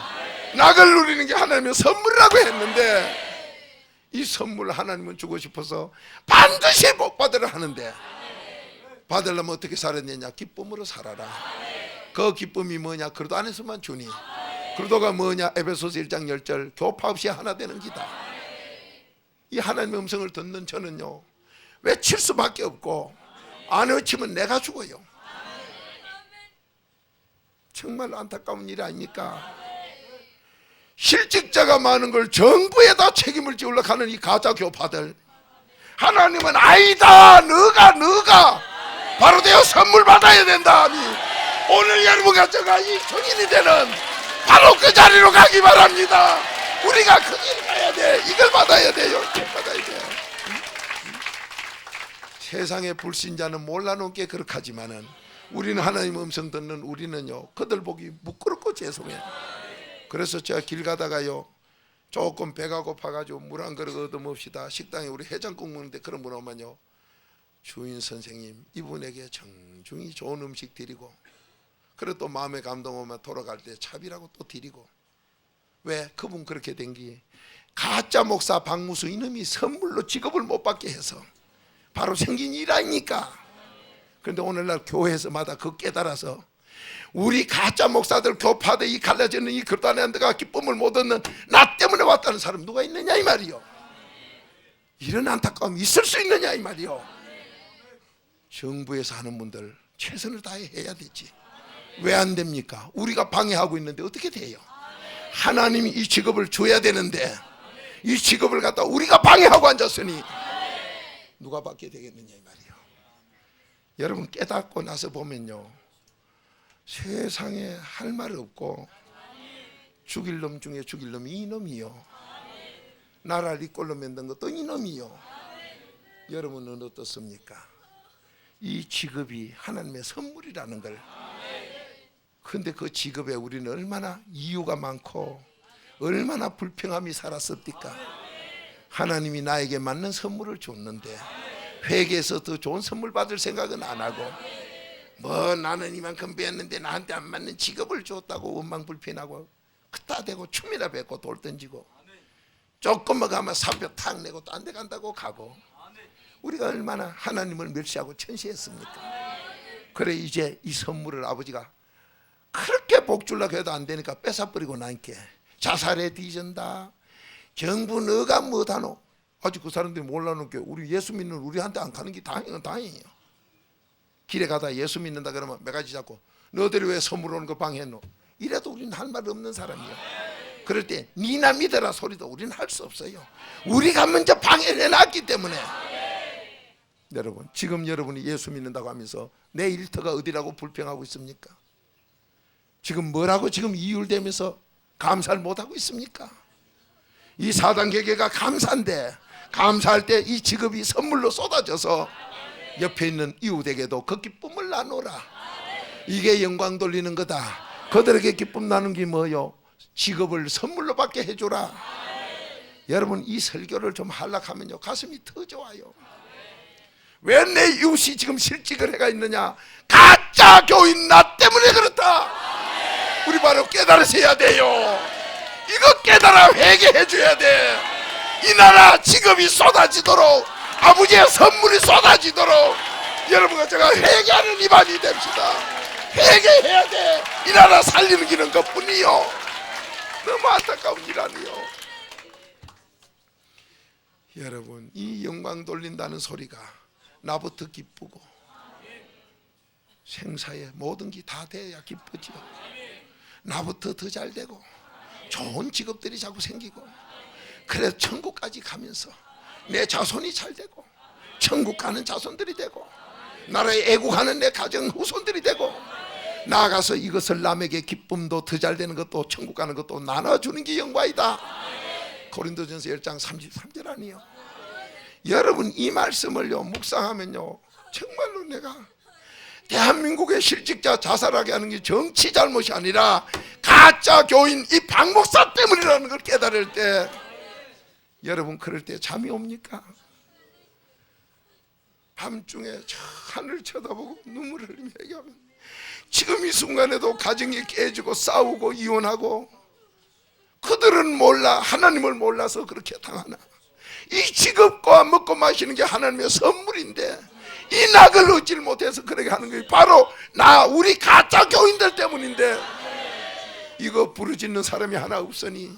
낙을 누리는 게 하나님의 선물이라고 했는데 이 선물을 하나님은 주고 싶어서 반드시 복 받으라 하는데 받으려면 어떻게 살아야 되냐? 기쁨으로 살아라. 그 기쁨이 뭐냐? 그래도 안에서만 주니. 그래도가 뭐냐? 에베소서 1장 10절 교파 없이 하나 되는 기다. 이 하나님의 음성을 듣는 저는요 외칠 수밖에 없고 안 외치면 내가 죽어요. 정말 안타까운 일 아닙니까? 실직자가 많은 걸 정부에다 책임을 지우려고 하는 이 가짜 교파들, 하나님은 아니다, 너가 바로 되어 선물 받아야 된다. 오늘 여러분과 제가 이 증인이 되는 바로 그 자리로 가기 바랍니다. 우리가 그 길 가야 돼. 이걸 받아야 돼요. 이걸 받아야 돼요. 세상의 불신자는 몰라놓은 게 그렇게 하지만은 우리는 하나님 음성 듣는 우리는요 그들 보기 부끄럽고 죄송해요. 그래서 제가 길 가다가요 조금 배가 고파가지고 물 한 그릇 얻어먹읍시다. 식당에 우리 해장국 먹는데 그런 분 오면요 주인 선생님 이분에게 정중히 좋은 음식 드리고 그리고 또 마음에 감동 오면 돌아갈 때 차비라고 또 드리고. 왜? 그분 그렇게 된 게 가짜 목사 박무수 이놈이 선물로 직업을 못 받게 해서 바로 생긴 일 아닙니까? 그런데 오늘날 교회에서마다 그 깨달아서 우리 가짜 목사들 교파들 이 갈라지는 이 그릇 데가 기쁨을 못 얻는 나 때문에 왔다는 사람 누가 있느냐 이 말이요. 이런 안타까움이 있을 수 있느냐 이 말이요. 정부에서 하는 분들 최선을 다해 해야 되지. 왜 안 됩니까? 우리가 방해하고 있는데 어떻게 돼요? 하나님이 이 직업을 줘야 되는데 이 직업을 갖다 우리가 방해하고 앉았으니 누가 받게 되겠느냐 이 말이요. 여러분 깨닫고 나서 보면요 세상에 할 말 없고 죽일 놈 중에 죽일 놈이 이놈이요. 나라를 이 꼴로 만든 것도 이놈이요. 여러분은 어떻습니까? 이 직업이 하나님의 선물이라는 걸. 근데 그 직업에 우리는 얼마나 이유가 많고 얼마나 불평함이 살았습니까? 하나님이 나에게 맞는 선물을 줬는데 회개해서 더 좋은 선물 받을 생각은 안 하고 뭐 나는 이만큼 배웠는데 나한테 안 맞는 직업을 줬다고 원망불평하고 그따 대고 춤이나 뱉고 돌 던지고 조금만 가면 사표 탁 내고 딴 데 간다고 가고 우리가 얼마나 하나님을 멸시하고 천시했습니까? 그래 이제 이 선물을 아버지가 그렇게 복 주려고 해도 안 되니까 뺏어버리고 나니까 자살에 뒤진다. 정부 너가 뭐하노? 아직 그 사람들이 몰라놓은 게 우리 예수 믿는 우리한테 안 가는 게 다행이에요. 길에 가다 예수 믿는다 그러면 몇 가지 잡고 너희들이 왜 선물 오는 거 방해했노? 이래도 우리는 할 말 없는 사람이에요. 그럴 때 니나 믿어라 소리도 우리는 할 수 없어요. 우리가 먼저 방해를 해놨기 때문에. 여러분, 지금 여러분이 예수 믿는다고 하면서 내 일터가 어디라고 불평하고 있습니까? 지금 뭐라고 지금 이율되면서 감사를 못하고 있습니까? 이 4단 계계가 감사인데, 감사할 때 이 직업이 선물로 쏟아져서 옆에 있는 이웃에게도 그 기쁨을 나누라. 이게 영광 돌리는 거다. 그들에게 기쁨 나누는 게 뭐요? 직업을 선물로 받게 해주라. 여러분, 이 설교를 좀 하려고 가슴이 더 좋아요. 왜 내 이웃이 지금 실직을 해가 있느냐? 가짜 교인 나 때문에 그렇다. 우리 바로 깨달으셔야 돼요. 이거 깨달아 회개해 줘야 돼. 이 나라 직업이 쏟아지도록, 아버지의 선물이 쏟아지도록 여러분과 제가 회개하는 입안이 됩시다. 회개해야 돼. 이 나라 살리는 길은 그뿐이요. 너무 안타까운 일 아니요. 여러분, 이 영광 돌린다는 소리가 나부터 기쁘고 생사에 모든 게 다 돼야 기쁘죠. 나부터 더 잘 되고 좋은 직업들이 자꾸 생기고, 그래서 천국까지 가면서 내 자손이 잘 되고 천국 가는 자손들이 되고 나라에 애국하는 내 가정 후손들이 되고, 나아가서 이것을 남에게 기쁨도 더 잘 되는 것도 천국 가는 것도 나눠주는 게 영광이다. 고린도전서 10장 33절 아니요. 여러분, 이 말씀을요 묵상하면요 정말로 내가 대한민국의 실직자 자살하게 하는 게 정치 잘못이 아니라 가짜 교인 이 박 목사 때문이라는 걸 깨달을 때, 여러분 그럴 때 잠이 옵니까? 밤중에 저 하늘 쳐다보고 눈물을 흘리며 얘기하면, 지금 이 순간에도 가정이 깨지고 싸우고 이혼하고, 그들은 몰라, 하나님을 몰라서 그렇게 당하나? 이 직업과 먹고 마시는 게 하나님의 선물인데 이 낙을 얻질 못해서 그렇게 하는 게 바로 우리 가짜 교인들 때문인데, 이거 부르짖는 사람이 하나 없으니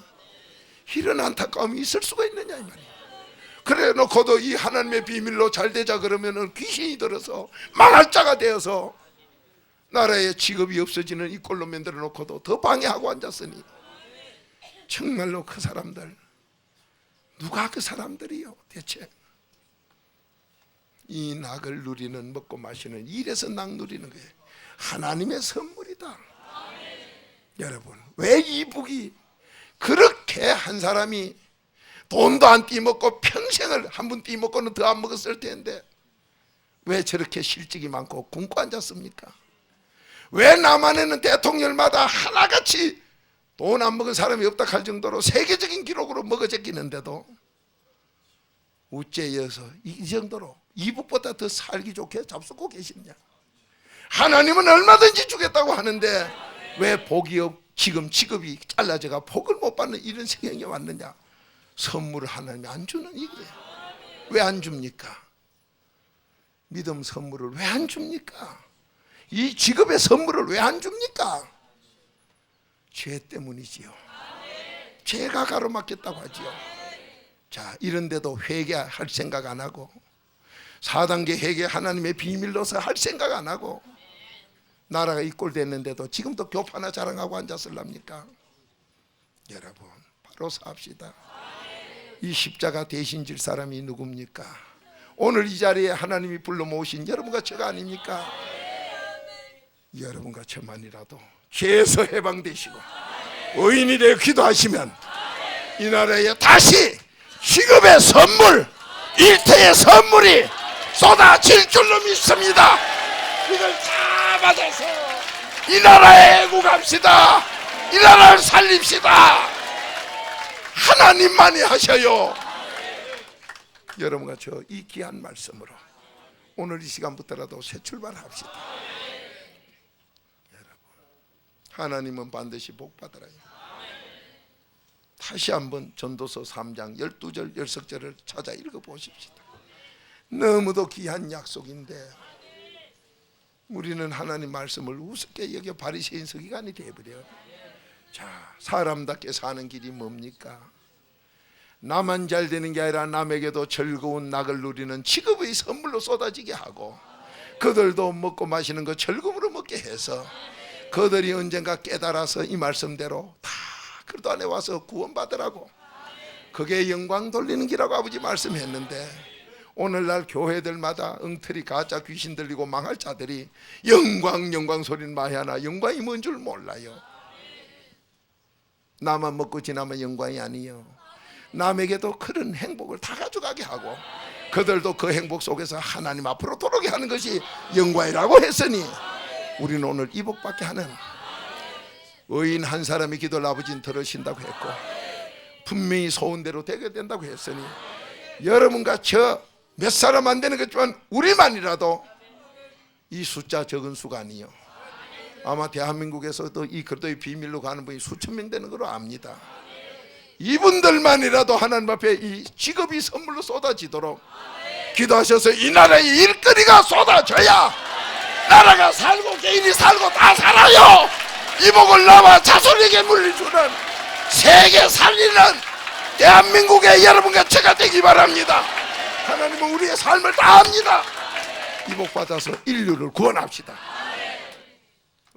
이런 안타까움이 있을 수가 있느냐 이 말이에요. 그래 놓고도 이 하나님의 비밀로 잘 되자 그러면은 귀신이 들어서 망할 자가 되어서 나라의 직업이 없어지는 이 꼴로 만들어 놓고도 더 방해하고 앉았으니, 정말로 그 사람들, 누가 그 사람들이요 대체? 이 낙을 누리는, 먹고 마시는, 이래서 낙 누리는 거예요. 하나님의 선물이다. 여러분, 왜 이 북이 그렇게 한 사람이 돈도 안 띠먹고 평생을 한 번 띠먹고는 더 안 먹었을 텐데 왜 저렇게 실직이 많고 굶고 앉았습니까? 왜 남한에는 대통령마다 하나같이 돈 안 먹은 사람이 없다 할 정도로 세계적인 기록으로 먹어제끼는데도 어째 이어서 이 정도로 이북보다 더 살기 좋게 잡수고 계시냐? 하나님은 얼마든지 주겠다고 하는데 왜 복이 지금 직업이 잘라져가 복을 못 받는 이런 성향이 왔느냐? 선물을 하나님이 안 주는 이게 왜 안 줍니까? 믿음 선물을 왜 안 줍니까? 이 직업의 선물을 왜 안 줍니까? 죄 때문이지요. 죄가 가로막혔다고 하지요. 자, 이런데도 회개할 생각 안 하고, 4단계 회개 하나님의 비밀로서 할 생각 안 하고, 나라가 이 꼴 됐는데도 지금도 교파나 자랑하고 앉았을랍니까? 여러분, 바로 삽시다. 이 십자가 대신 질 사람이 누굽니까? 오늘 이 자리에 하나님이 불러 모으신 여러분과 저가 아닙니까? 여러분과 저만이라도 죄에서 해방되시고 의인이 되어 기도하시면 이 나라에 다시 직업의 선물, 일터의 선물이 쏟아질 줄로 믿습니다. 이걸 다 받아서 이 나라에 애국합시다. 이 나라를 살립시다. 하나님만이 하셔요. 여러분과 저 이 귀한 말씀으로 오늘 이 시간부터라도 새 출발합시다. 여러분, 하나님은 반드시 복 받으라. 다시 한번 전도서 3장 12절 16절을 찾아 읽어보십시다. 너무도 귀한 약속인데 우리는 하나님 말씀을 우습게 여겨 바리새인 서기관이 되어버려요. 자, 사람답게 사는 길이 뭡니까? 나만 잘 되는 게 아니라 남에게도 즐거운 낙을 누리는 직업의 선물로 쏟아지게 하고, 그들도 먹고 마시는 거 즐거움으로 먹게 해서 그들이 언젠가 깨달아서 이 말씀대로 다 그리스도 안에 와서 구원받으라고, 그게 영광 돌리는 길이라고 아버지 말씀했는데, 오늘날 교회들마다 엉터리 가짜 귀신 들리고 망할 자들이 영광 영광 소리는 많이 하나 영광이 뭔 줄 몰라요. 나만 먹고 지나면 영광이 아니요, 남에게도 그런 행복을 다 가져가게 하고 그들도 그 행복 속에서 하나님 앞으로 돌아오게 하는 것이 영광이라고 했으니, 우리는 오늘 이 복받게 하는 의인 한 사람의 기도를 아버지는 들으신다고 했고, 분명히 소원대로 되게 된다고 했으니, 여러분과 저 몇 사람 안 되는 거지만 우리만이라도 이 숫자 적은 수가 아니요, 아마 대한민국에서도 이 그리스도의 비밀로 가는 분이 수천 명 되는 걸로 압니다. 이분들만이라도 하나님 앞에 이 직업이 선물로 쏟아지도록 기도하셔서 이 나라에 일거리가 쏟아져야 나라가 살고 개인이 살고 다 살아요. 이 복을 나와 자손에게 물려주는, 세계 살리는 대한민국의 여러분과 제가 되기 바랍니다. 하나님은 우리의 삶을 다 압니다. 이 복 받아서 인류를 구원합시다.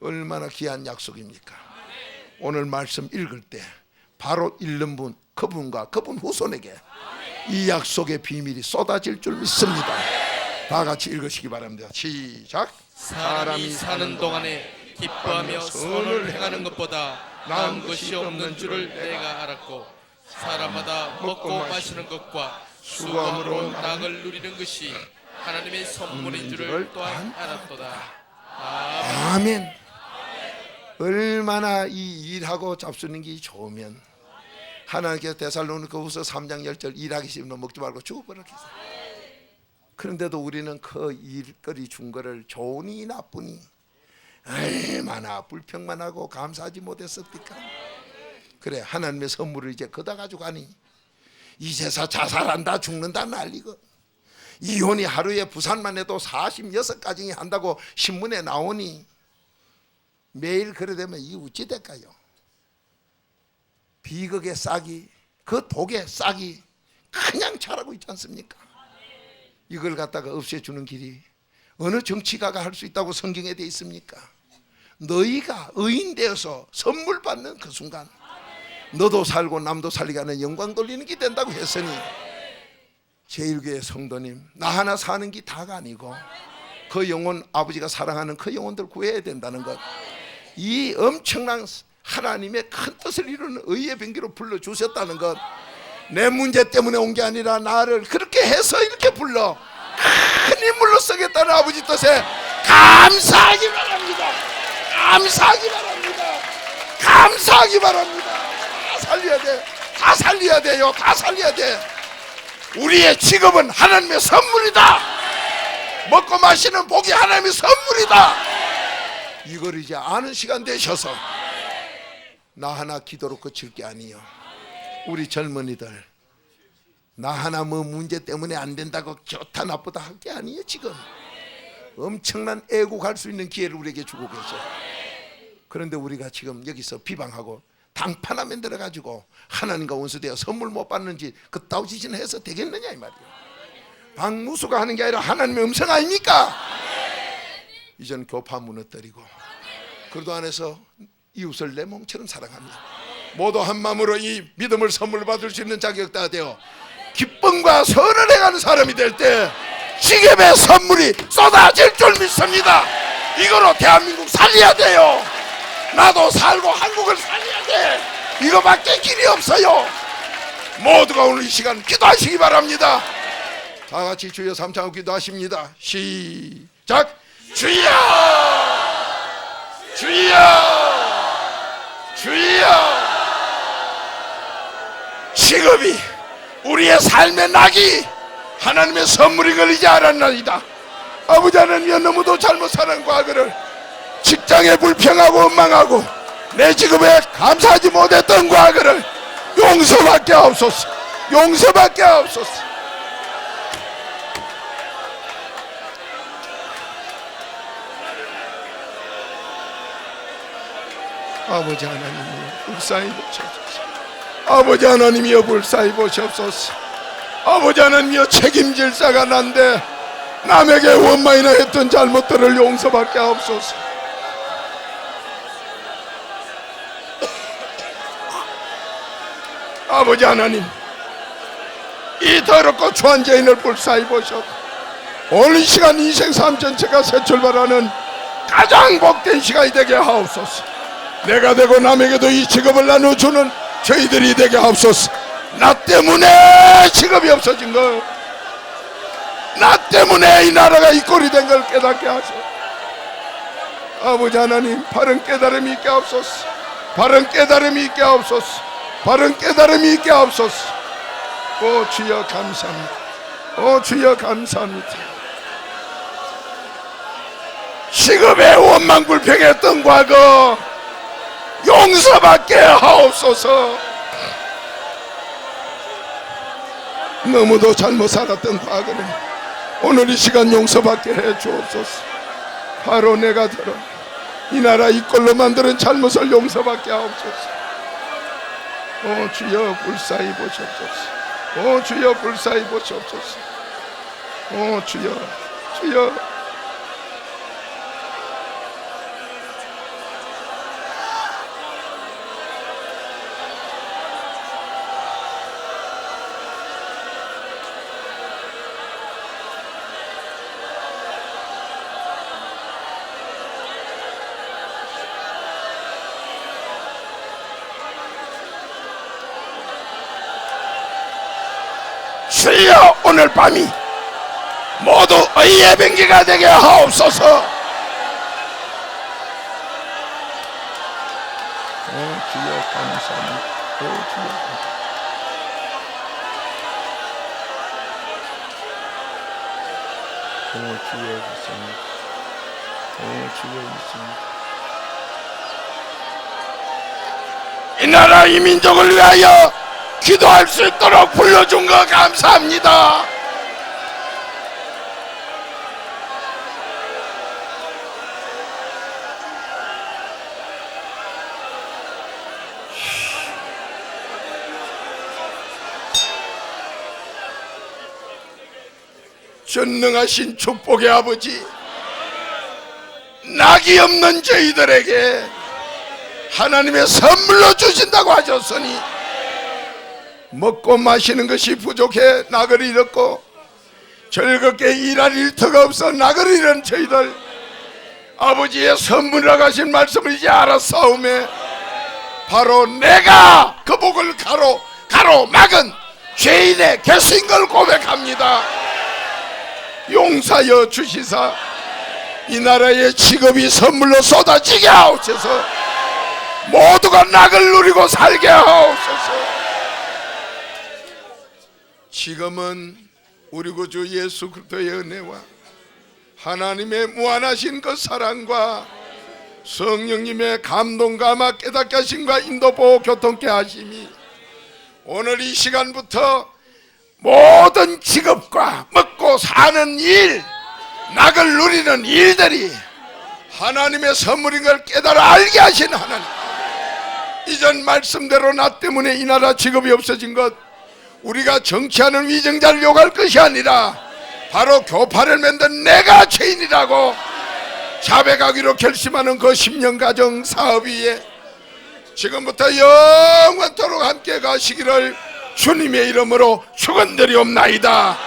얼마나 귀한 약속입니까? 오늘 말씀 읽을 때 바로 읽는 분, 그분과 그분 후손에게 이 약속의 비밀이 쏟아질 줄 믿습니다. 다 같이 읽으시기 바랍니다. 시작. 사람이 사는 동안에 기뻐하며 선을 행하는 것보다 나은 것이 없는 줄을 내가 알았고, 사람마다 먹고 마시는 것과 수고함으로 낙을 누리는 것이 하나님의 선물인 줄을 또한 알았도다. 아멘. 얼마나 이 일하고 잡수는 게 좋으면 하나님께서 데살로니가후서 3장 10절 일하기 싫으면 먹지 말고 죽어버려. 그런데도 우리는 그 일거리 준 거를 좋으니 나쁘니 얼마나 불평만 하고 감사하지 못했습니까? 그래, 하나님의 선물을 이제 거다 가지고 가니 이 세상 자살한다 죽는다 난리고, 이혼이 하루에 부산만 해도 46가정이 한다고 신문에 나오니 매일 그래 되면 이 어찌 될까요? 비극의 싹이, 그 독의 싹이 그냥 자라고 있지 않습니까? 이걸 갖다가 없애주는 길이 어느 정치가가 할 수 있다고 성경에 되어 있습니까? 너희가 의인 되어서 선물 받는 그 순간 너도 살고 남도 살리게 하는 영광 돌리는 게 된다고 했으니, 제1교회 성도님, 나 하나 사는 게 다가 아니고 그 영혼, 아버지가 사랑하는 그 영혼들 구해야 된다는 것, 이 엄청난 하나님의 큰 뜻을 이루는 의의 병기로 불러주셨다는 것, 내 문제 때문에 온 게 아니라 나를 그렇게 해서 이렇게 불러 큰 인물로 쓰겠다는 아버지 뜻에 감사하기 바랍니다. 감사하기 바랍니다. 감사하기 바랍니다. 다 살려야 돼. 다 살려야 돼요. 다 살려야 돼. 우리의 직업은 하나님의 선물이다. 먹고 마시는 복이 하나님의 선물이다. 이걸 이제 아는 시간 되셔서 나 하나 기도로 그칠 게 아니요, 우리 젊은이들 나 하나 뭐 문제 때문에 안 된다고 좋다 나쁘다 할 게 아니에요. 지금 엄청난 애국할 수 있는 기회를 우리에게 주고 계셔. 그런데 우리가 지금 여기서 비방하고 당판 하면 들어가지고 하나님과 원수되어 선물 못 받는지 그따위 짓을 해서 되겠느냐 이 말이에요. 박무수가 하는 게 아니라 하나님의 음성 아닙니까? 이제는 교파 무너뜨리고 그리스도 안에서 이웃을 내 몸처럼 사랑합니다. 모두 한 마음으로 이 믿음을 선물 받을 수 있는 자격 다 되어 기쁨과 선을 행하는 사람이 될 때 지금의 선물이 쏟아질 줄 믿습니다. 이거로 대한민국 살려야 돼요. 나도 살고 한국을 살려야 돼. 이거밖에 길이 없어요. 모두가 오늘 이 시간 기도하시기 바랍니다. 다 같이 주여 삼창하고 기도하십니다. 시작. 주여, 주여, 주여. 직업이 우리의 삶의 낙이 하나님의 선물인 걸 이제 알았나이다. 아버지 하나님이여, 너무도 잘못 사는 과거를, 직장에 불평하고 원망하고 내 직업에 감사하지 못했던 과거를 용서받게 하옵소서. 용서받게 하옵소서. 아버지 하나님이여 불쌍히 보시옵소서. 아버지 하나님이여 불쌍히 보시옵소서. 아버지 하나님이여 책임질 자가 난데 남에게 원망이나 했던 잘못들을 용서받게 하옵소서. 아버지 하나님, 이 더럽고 추한 죄인을 불쌍히 보시옵소서. 오늘 이 시간 인생 삶 전체가 새 출발하는 가장 복된 시간이 되게 하옵소서. 내가 되고 남에게도 이 직업을 나눠주는 저희들이 되게 하옵소서. 나 때문에 직업이 없어진 거, 나 때문에 이 나라가 이 꼴이 된 걸 깨닫게 하소서. 아버지 하나님, 바른 깨달음이 있게 하옵소서. 바른 깨달음이 있게 하옵소서. 바른 깨달음이 있게 하옵소서. 오 주여 감사합니다. 오 주여 감사합니다. 직업에 원망불평했던 과거 용서받게 하옵소서. 너무도 잘못 살았던 과거를 오늘 이 시간 용서받게 해 주옵소서. 바로 내가 들어 이 나라 이 꼴로 만드는 잘못을 용서받게 하옵소서. 오 주여 불쌍히 보시옵소서. 오 주여 불쌍히 보시옵소서. 오 주여 주여. 주여 오늘 밤이 모두 의의 병기가 되게 하옵소서. 오 주여 감사합니다. 오 주여 감사합니다. 오 주여 있습니다. 오 주여 있습니다. 이 나라 이 민족을 위하여 기도할 수 있도록 불러준 거 감사합니다. 전능하신 축복의 아버지, 낙이 없는 저희들에게 하나님의 선물로 주신다고 하셨으니 먹고 마시는 것이 부족해 낙을 잃었고 즐겁게 일할 일터가 없어 낙을 잃은 저희들, 아버지의 선물이라고 하신 말씀을 이제 알았사오매 바로 내가 그 복을 가로막은 죄인의 개수인 걸 고백합니다. 용사여 주시사 이 나라의 직업이 선물로 쏟아지게 하옵소서. 모두가 낙을 누리고 살게 하옵소서. 지금은 우리 구주 예수 그리스도의 은혜와 하나님의 무한하신 그 사랑과 성령님의 감동과 막 깨닫게 하심과 인도 보호 교통케 하심이 오늘 이 시간부터 모든 직업과 먹고 사는 일, 낙을 누리는 일들이 하나님의 선물인 걸 깨달아 알게 하신 하나님, 이전 말씀대로 나 때문에 이 나라 직업이 없어진 것, 우리가 정치하는 위정자를 욕할 것이 아니라 바로 교파를 만든 내가 죄인이라고 자백하기로 결심하는 그 10년 가정 사업 위에 지금부터 영원토록 함께 가시기를 주님의 이름으로 축원드리옵나이다.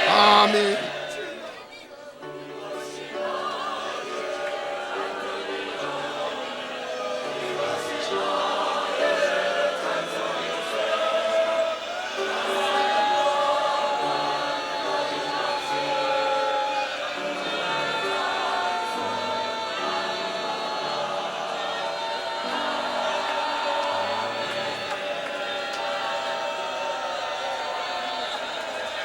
아멘.